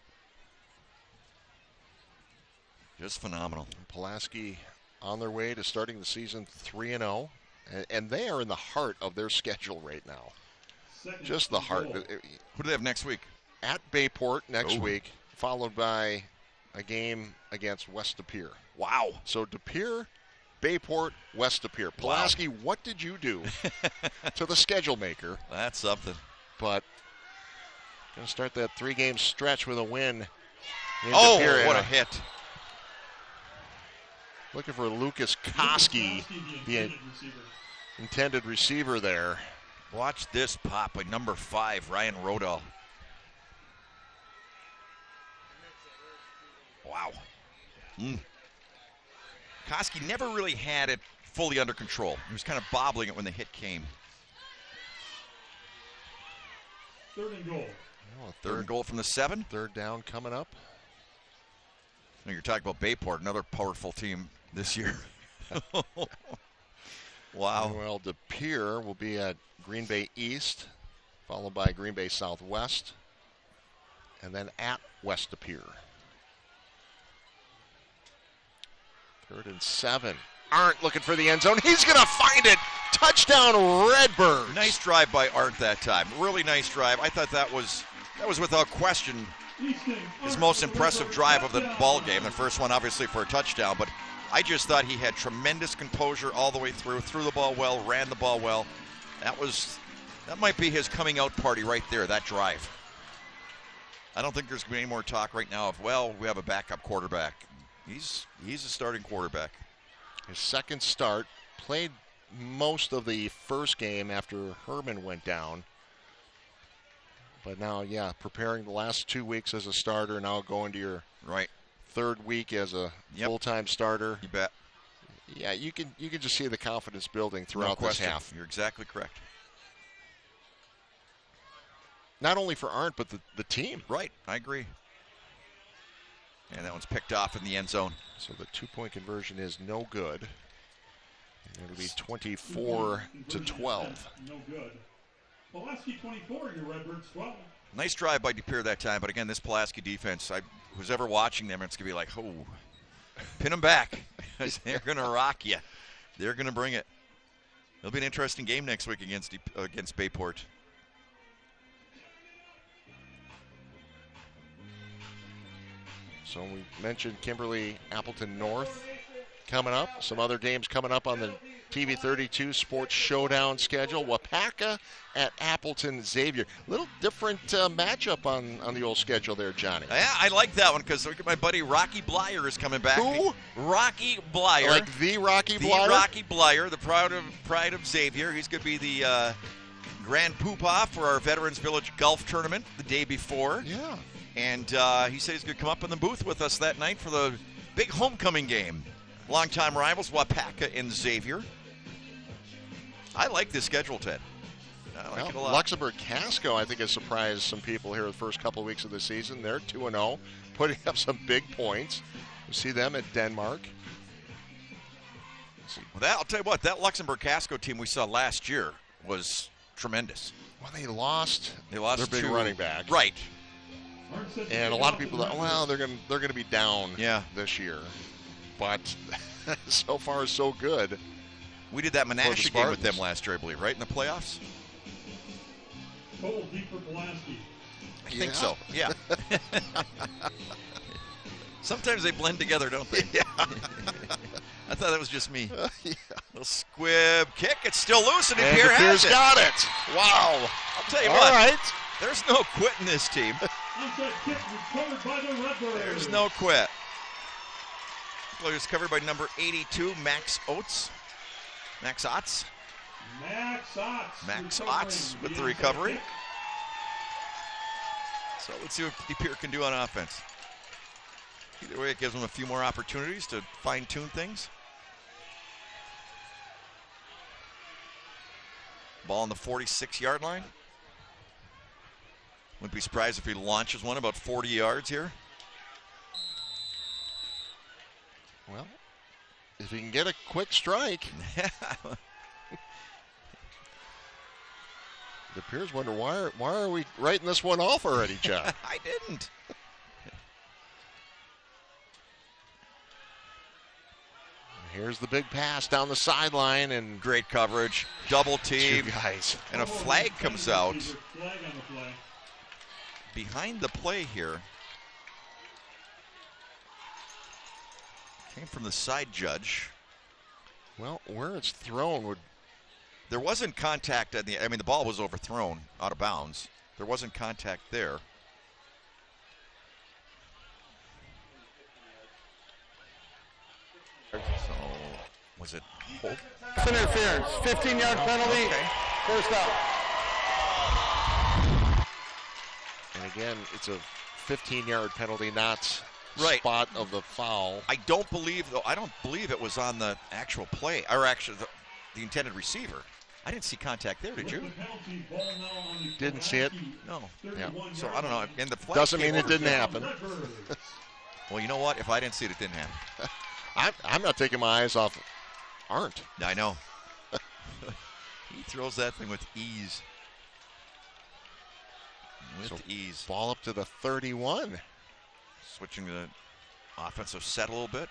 Just phenomenal. Pulaski on their way to starting the season 3-0, and they are in the heart of their schedule right now. Just the heart. Who do they have next week? At Bayport next week, followed by a game against West De Pere. Wow. So De Pere, Bayport, West De Pere. Pulaski, what did you do to the schedule maker? That's something. But going to start that 3-game stretch with a win in De De Pere. What a hit. Looking for Lucas Koski, the intended receiver there. Watch this pop by number 5, Ryan Rodell. Wow. Koski never really had it fully under control. He was kind of bobbling it when the hit came. 3rd and goal. Oh, Third and goal from the 7. 3rd down coming up. Now you're talking about Bayport, another powerful team this year. Wow. Well, De Pere will be at Green Bay East, followed by Green Bay Southwest, and then at West De Pere. 3rd and 7. Arndt looking for the end zone. He's going to find it. Touchdown, Redbirds. Nice drive by Arndt that time. Really nice drive. I thought that was without question his most impressive drive of the ball game. The first one, obviously, for a touchdown, but I just thought he had tremendous composure all the way through. Threw the ball well, ran the ball well. That might be his coming out party right there. That drive. I don't think there's going to be any more talk right now of, well, we have a backup quarterback. He's a starting quarterback. His second start, played most of the first game after Herman went down. But now, preparing the last 2 weeks as a starter, now going to your 3rd week as a full-time starter. You bet. Yeah, you can just see the confidence building throughout this half. You're exactly correct. Not only for Arndt, but the team. Right, I agree. And that one's picked off in the end zone. So the 2-point conversion is no good. And it'll be 24-12. No good. Pulaski 24, your Redbirds 12. Nice drive by De Pere that time, but again, this Pulaski defense, who's ever watching them, it's going to be like, oh, pin them back. They're going to rock you. They're going to bring it. It'll be an interesting game next week against Bayport. So we mentioned Kimberly Appleton North coming up. Some other games coming up on the TV 32 Sports Showdown schedule. Wapaka at Appleton Xavier. A little different matchup on the old schedule there, Johnny. Yeah, I like that one because look at my buddy Rocky Blyer is coming back. Who? Rocky Blyer. Like the Rocky Blyer? The Rocky Blyer, the pride of Xavier. He's going to be the grand poobah for our Veterans Village Golf Tournament the day before. Yeah. And he said he's going to come up in the booth with us that night for the big homecoming game. Longtime rivals, Wapaka and Xavier. I like this schedule, Ted. I like it a lot. Luxembourg Casco, I think, has surprised some people here the first couple of weeks of the season. They're 2-0, putting up some big points. You see them at Denmark. Well, I'll tell you what, that Luxembourg Casco team we saw last year was tremendous. Well, they lost their big to, running back. Right. And a lot of people thought, well, they're going to be down this year. But so far, so good. We did that Menasha game with them last year, I believe, right, in the playoffs? Total deep for Pulaski. I think so, yeah. Sometimes they blend together, don't they? Yeah. I thought that was just me. Yeah. Little squib kick. It's still loose, and Pierre has it. Got it. Wow. I'll tell you All what. Right. There's no quit in this team. Onside kick recovered by the Redbirds. There's no quit. Players covered by number 82, Max Oates. Max Otts. Max Otts with the recovery. Kick. So let's see what Pierre can do on offense. Either way, it gives them a few more opportunities to fine-tune things. Ball on the 46-yard line. Wouldn't be surprised if he launches one about 40 yards here. Well, if he can get a quick strike. The Piers wonder why are we writing this one off already, John? I didn't. Here's the big pass down the sideline and great coverage, double team, two guys, and a flag comes out behind the play here. Came from the side judge. Well, where it's thrown would. There wasn't contact at the. I mean, the ball was overthrown out of bounds. There wasn't contact there. So, was it hold? Interference. 15-yard penalty. Okay. First out. And again, it's a 15-yard penalty, not right. Spot of the foul. I don't believe it was on the actual play, or actually the intended receiver. I didn't see contact there, did you? Didn't see it. No. Yeah. So I don't know. And the flag doesn't mean it didn't happen. Well, you know what? If I didn't see it, it didn't happen. I'm not taking my eyes off Arndt. I know. He throws that thing with ease. Ease. Ball up to the 31. Switching the offensive set a little bit.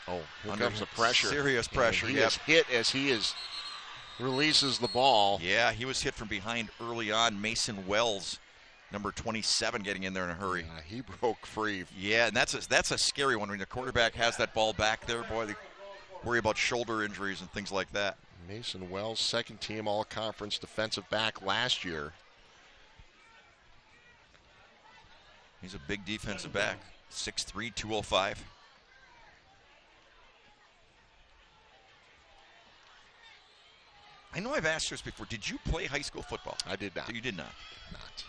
Oh, here comes the pressure. Serious pressure. He is hit as he releases the ball. Yeah, he was hit from behind early on. Mason Wells, number 27, getting in there in a hurry. Yeah, he broke free. Yeah, and that's a scary one when the quarterback has that ball back there. Boy, they worry about shoulder injuries and things like that. Mason Wells, second team all-conference defensive back last year. He's a big defensive back, 6'3", 205. I know I've asked this before. Did you play high school football? I did not. You did not? Not.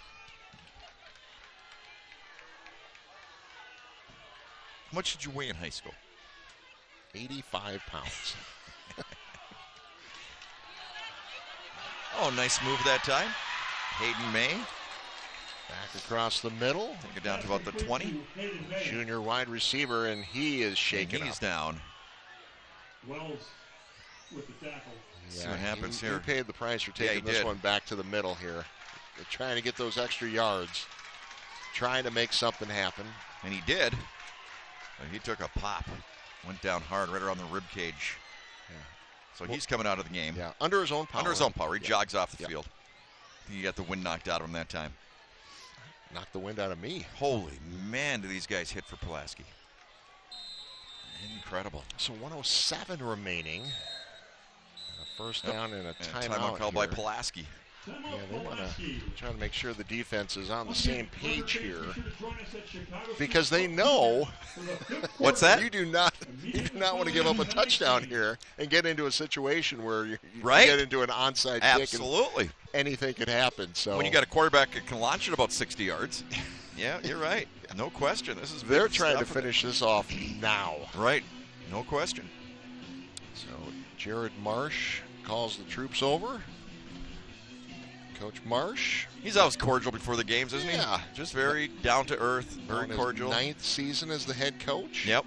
How much did you weigh in high school? 85 pounds. Oh, nice move that time. Hayden May. Back across the middle. Take it down to about the 20. Junior wide receiver, and he is shaken He's up. Down. Wells with the tackle. Yeah, see what happens here. He paid the price for taking this one back to the middle here. They're trying to get those extra yards. Trying to make something happen. And he did. He took a pop. Went down hard right around the rib cage. Yeah. So he's coming out of the game. Yeah, under his own power. Under his own power. He jogs off the field. He got the wind knocked out of him that time. knocked the wind out of me. Holy man, do these guys hit for Pulaski. Incredible. So 107 remaining. A first down and a timeout. Timeout called by Pulaski. Yeah, they want to try to make sure the defense is on the same page here, because they know. What's that? You do not want to give up a touchdown here and get into a situation where you right? get into an onside kick. Absolutely. Anything could happen. So when you got a quarterback that can launch it about 60 yards. Yeah, you're right. No question. This is they're trying to finish this off now. Right. No question. So Jared Marsh calls the troops over. Coach Marsh. He's always cordial before the games, isn't he? Yeah. Just very down to earth, very cordial. His 9th season as the head coach. Yep.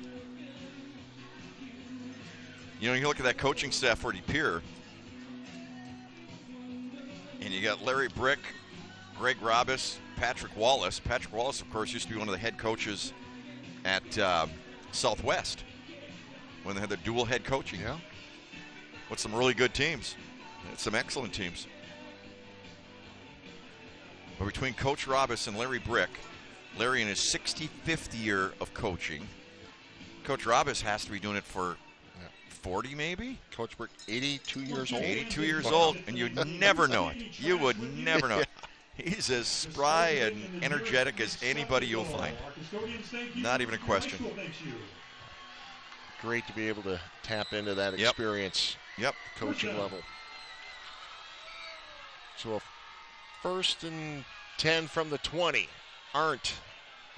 You know, you look at that coaching staff for Pere, and you got Larry Brick, Greg Robis, Patrick Wallace. Patrick Wallace, of course, used to be one of the head coaches at Southwest when they had the dual head coaching. Yeah. With some really good teams. Some excellent teams. But between Coach Robis and Larry Brick, Larry in his 65th year of coaching, Coach Robis has to be doing it for 40 maybe? Coach Brick, 82 years old. 82 years old, and you'd never know it. You would never know it. He's as spry and energetic as anybody you'll find. Not even a question. Great to be able to tap into that experience. Yep. Coaching level. So a 1st and 10 from the 20. Arndt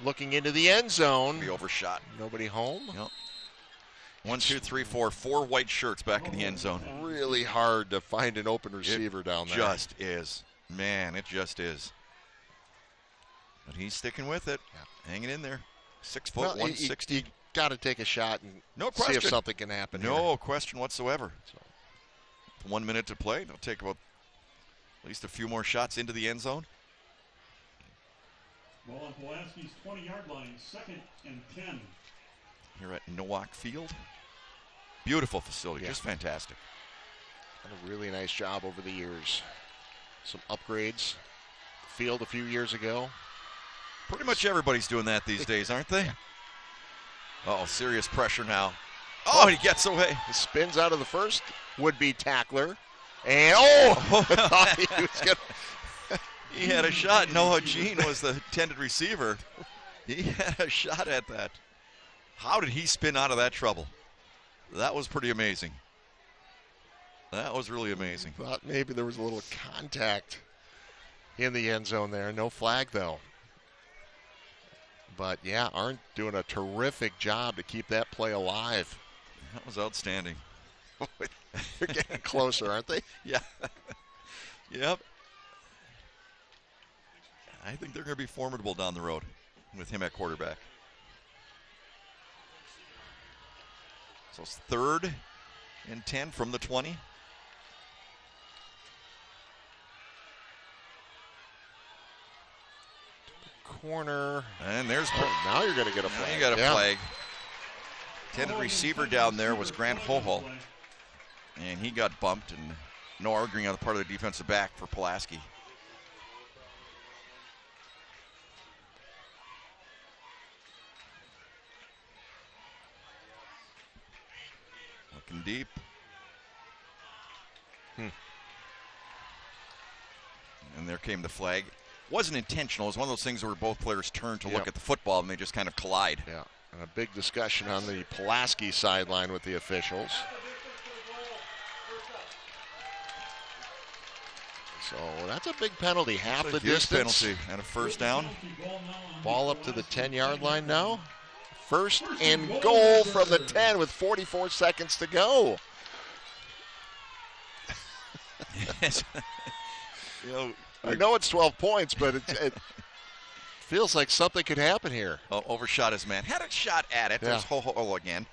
looking into the end zone. Be overshot. Nobody home. Yep. 1, 2, 3, 4. 4 white shirts back in the end zone. Really hard to find an open receiver down there. Just is. Man, it just is. But he's sticking with it. Hanging in there. 6 foot, 160. You got to take a shot and see if something can happen. No question whatsoever. So, 1 minute to play. It'll take about at least a few more shots into the end zone. Ball on Pulaski's 20-yard line, 2nd and 10. Here at Nowak Field. Beautiful facility, just fantastic. Done a really nice job over the years. Some upgrades. Field a few years ago. Pretty much everybody's doing that these days, aren't they? Uh-oh, serious pressure now. Oh, he gets away. He spins out of the first would-be tackler. And, thought he was gonna he had a shot. Noah Jean was the intended receiver. He had a shot at that. How did he spin out of that trouble? That was pretty amazing. That was really amazing. Thought maybe there was a little contact in the end zone there. No flag, though. But, yeah, Arndt doing a terrific job to keep that play alive. That was outstanding. They're getting closer, aren't they? Yeah. Yep. I think they're going to be formidable down the road with him at quarterback. So it's 3rd and 10 from the 20. Corner. And there's now you're going to get a flag. Now you got a flag. Intended receiver down there was Grant Hoho. And he got bumped, and no arguing on the part of the defensive back for Pulaski. Looking deep. And there came the flag. Wasn't intentional. It was one of those things where both players turned to look at the football, and they just kind of collide. Yeah, and a big discussion on the Pulaski sideline with the officials. So that's a big penalty, half the distance. Penalty and a first down. Ball up to the 10-yard line now. 1st and goal from the 10 with 44 seconds to go. Yes. You know, I know it's 12 points, but it feels like something could happen here. Oh, overshot his man. Had a shot at it. There's Ho-Ho again.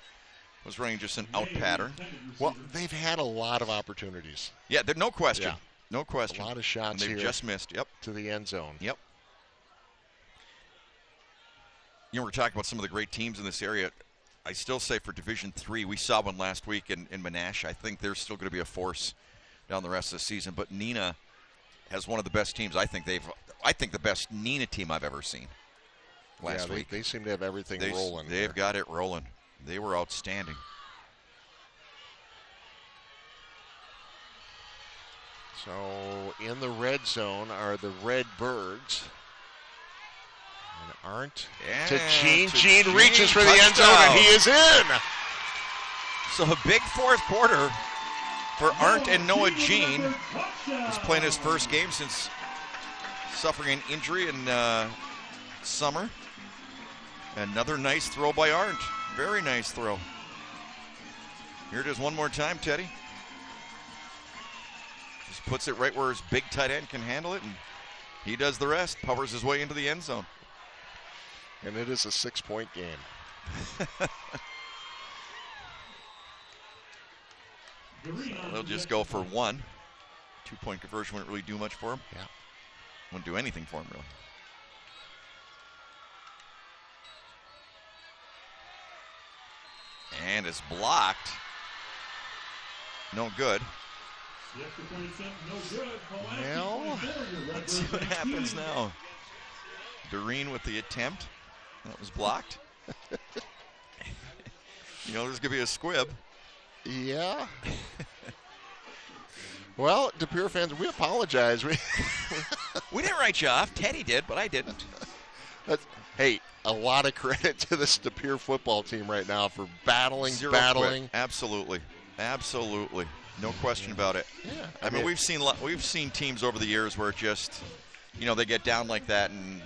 Was running just an out pattern. Well, they've had a lot of opportunities. Yeah, no question. Yeah. No question. A lot of shots and they've just missed. Yep. To the end zone. Yep. You know, we're talking about some of the great teams in this area. I still say for Division III, we saw one last week in Menasha. I think they're still going to be a force down the rest of the season. But Neenah has one of the best teams I think they've I think, the best Neenah team I've ever seen last week. They seem to have everything rolling. They've got it rolling. They were outstanding. So in the red zone are the Redbirds. And Arndt to Gene. Gene reaches for the end zone, and he is in. So a big fourth quarter for Arndt and Noah Gene. He's playing his first game since suffering an injury in summer. Another nice throw by Arndt. Very nice throw. Here it is one more time, Teddy. Just puts it right where his big tight end can handle it, and he does the rest. Powers his way into the end zone. And it is a 6-point game. They'll just go for one. 2-point conversion wouldn't really do much for him. Yeah. Wouldn't do anything for him, really. And it's blocked. No good. Well, let's see what happens now. Doreen with the attempt. That was blocked. You know, there's going to be a squib. Yeah. Well, De Pere fans, we apologize. We didn't write you off. Teddy did, but I didn't. Hey, a lot of credit to this De Pere football team right now for battling. Absolutely. Absolutely. No question about it. Yeah. I mean, we've seen teams over the years where just, you know, they get down like that and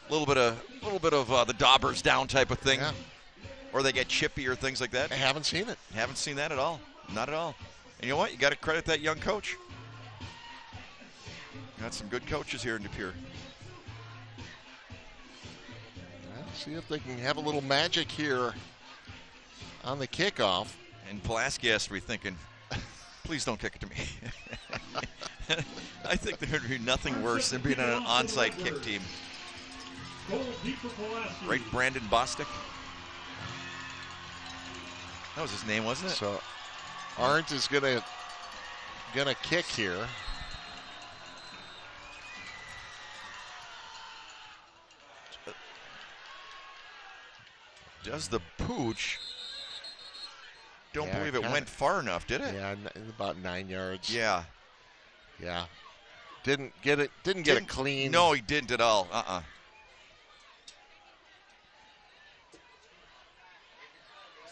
a little bit of the daubers down type of thing. Yeah. Or they get chippy or things like that. I haven't seen it. Haven't seen that at all. Not at all. And you know what? You got to credit that young coach. Got some good coaches here in De Pere. See if they can have a little magic here on the kickoff. And Pulaski has to be thinking, please don't kick it to me. I think there would be nothing worse than being on an onside kick team. Right, Brandon Bostic? That was his name, wasn't it? So Arndt is gonna kick here. Does the pooch? Don't believe it went far enough, did it? Yeah, about 9 yards. Yeah. Yeah. Didn't get it clean. No, he didn't at all.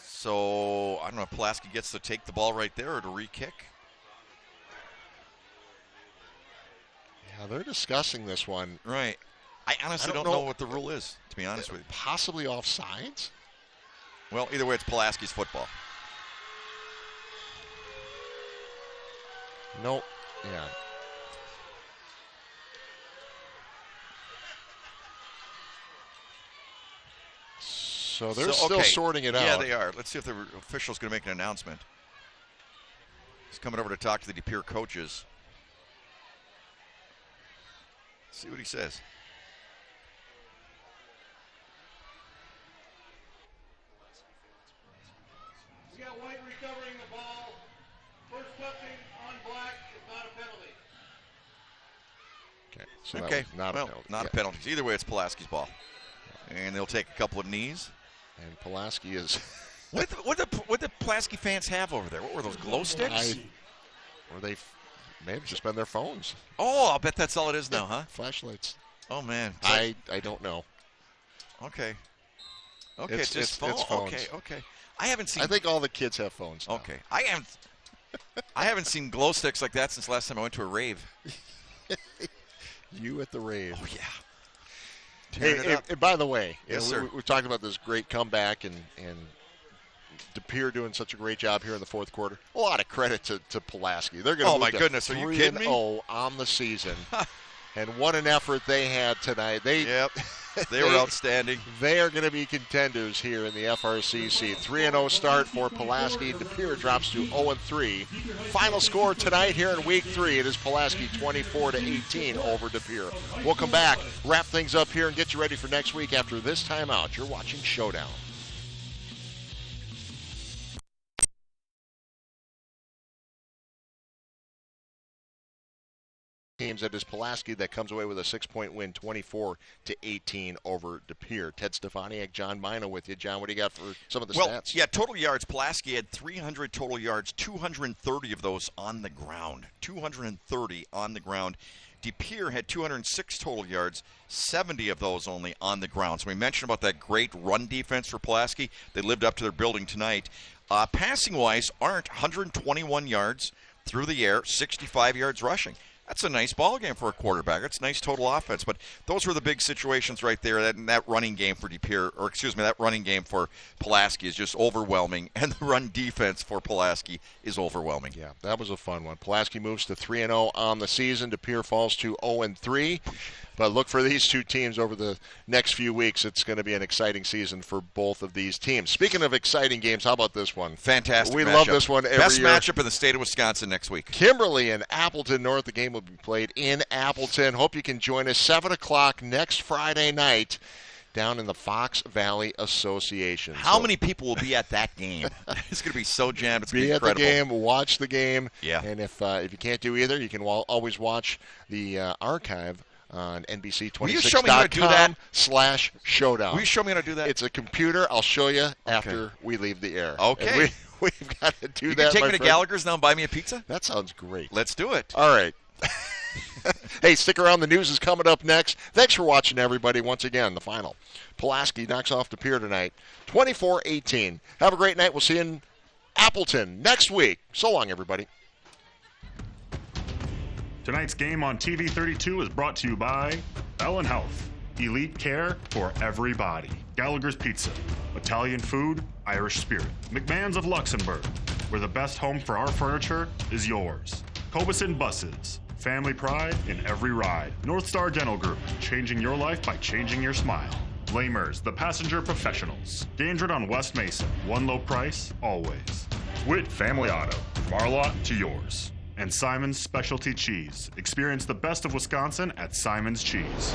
So, I don't know if Pulaski gets to take the ball right there or to re-kick. Yeah, they're discussing this one. Right. I honestly don't know what the rule is, to be honest with you. Possibly offsides? Well, either way, it's Pulaski's football. Nope. Yeah. So they're still sorting it out. Yeah, they are. Let's see if the official's going to make an announcement. He's coming over to talk to the De Pere coaches. See what he says. We got white recovering the ball. First touching on black is not a penalty. Okay, so not a penalty. Not a penalty. Either way, it's Pulaski's ball. And they'll take a couple of knees. And Pulaski is... What did Pulaski fans have over there? What were those, glow sticks? Or they may have just been their phones. Oh, I'll bet that's all it is now, huh? Flashlights. Oh, man. I don't know. Okay. Okay, it's just phones. Okay. I haven't seen... I think all the kids have phones now. Okay. I haven't seen glow sticks like that since last time I went to a rave. You at the rave. Oh, yeah. Hey, and by the way, yes, sir. We talked about this great comeback and De Pere doing such a great job here in the fourth quarter. A lot of credit to Pulaski. They're going to my goodness, are you kidding me? 3-0 on the season. And what an effort they had tonight. They were outstanding. They are going to be contenders here in the FRCC. 3-0 start for Pulaski. De Pere drops to 0-3. Final score tonight here in Week 3. It is Pulaski 24-18 over De Pere. We'll come back, wrap things up here, and get you ready for next week after this timeout. You're watching Showdown. teams. That is Pulaski that comes away with a 6-point win, 24-18 over De Pere. Ted Stefaniak, John Mina with you. John, what do you got for some of the stats? Yeah, total yards. Pulaski had 300 total yards, 230 of those on the ground. 230 on the ground. De Pere had 206 total yards, 70 of those only on the ground. So we mentioned about that great run defense for Pulaski. They lived up to their building tonight. Passing-wise, Arndt, 121 yards through the air, 65 yards rushing. That's a nice ball game for a quarterback. That's nice total offense. But those were the big situations right there. That running game for De Pere, that running game for Pulaski is just overwhelming, and the run defense for Pulaski is overwhelming. Yeah, that was a fun one. Pulaski moves to 3-0 on the season. De Pere falls to 0-3. But look for these two teams over the next few weeks. It's going to be an exciting season for both of these teams. Speaking of exciting games, how about this one? Fantastic We matchup. love this one every Best year. matchup in the state of Wisconsin next week. Kimberly and Appleton North. The game will be played in Appleton. Hope you can join us 7 o'clock next Friday night down in the Fox Valley Association. How many people will be at that game? It's going to be so jammed. It's going to be at incredible. the game, watch the game. Yeah. And if you can't do either, you can always watch the archive on NBC26.com/Showdown. Will you show me how to do that? It's a computer. I'll show you after we leave the air. Okay. We've got to do you that. Can take my me to friend. Gallagher's now and buy me a pizza? That sounds great. Let's do it. All right. Hey, stick around. The news is coming up next. Thanks for watching, everybody. Once again, the final. Pulaski knocks off De Pere tonight, 24-18. Have a great night. We'll see you in Appleton next week. So long, everybody. Tonight's game on TV 32 is brought to you by Ellen Health, elite care for everybody. Gallagher's Pizza, Italian food, Irish spirit. McMahon's of Luxembourg, where the best home for our furniture is yours. Cobeson Buses, family pride in every ride. North Star Dental Group, changing your life by changing your smile. Lamers, the passenger professionals. Gainford on West Mason, one low price, always. Witt Family Auto, from our lot to yours. And Simon's Specialty Cheese. Experience the best of Wisconsin at Simon's Cheese.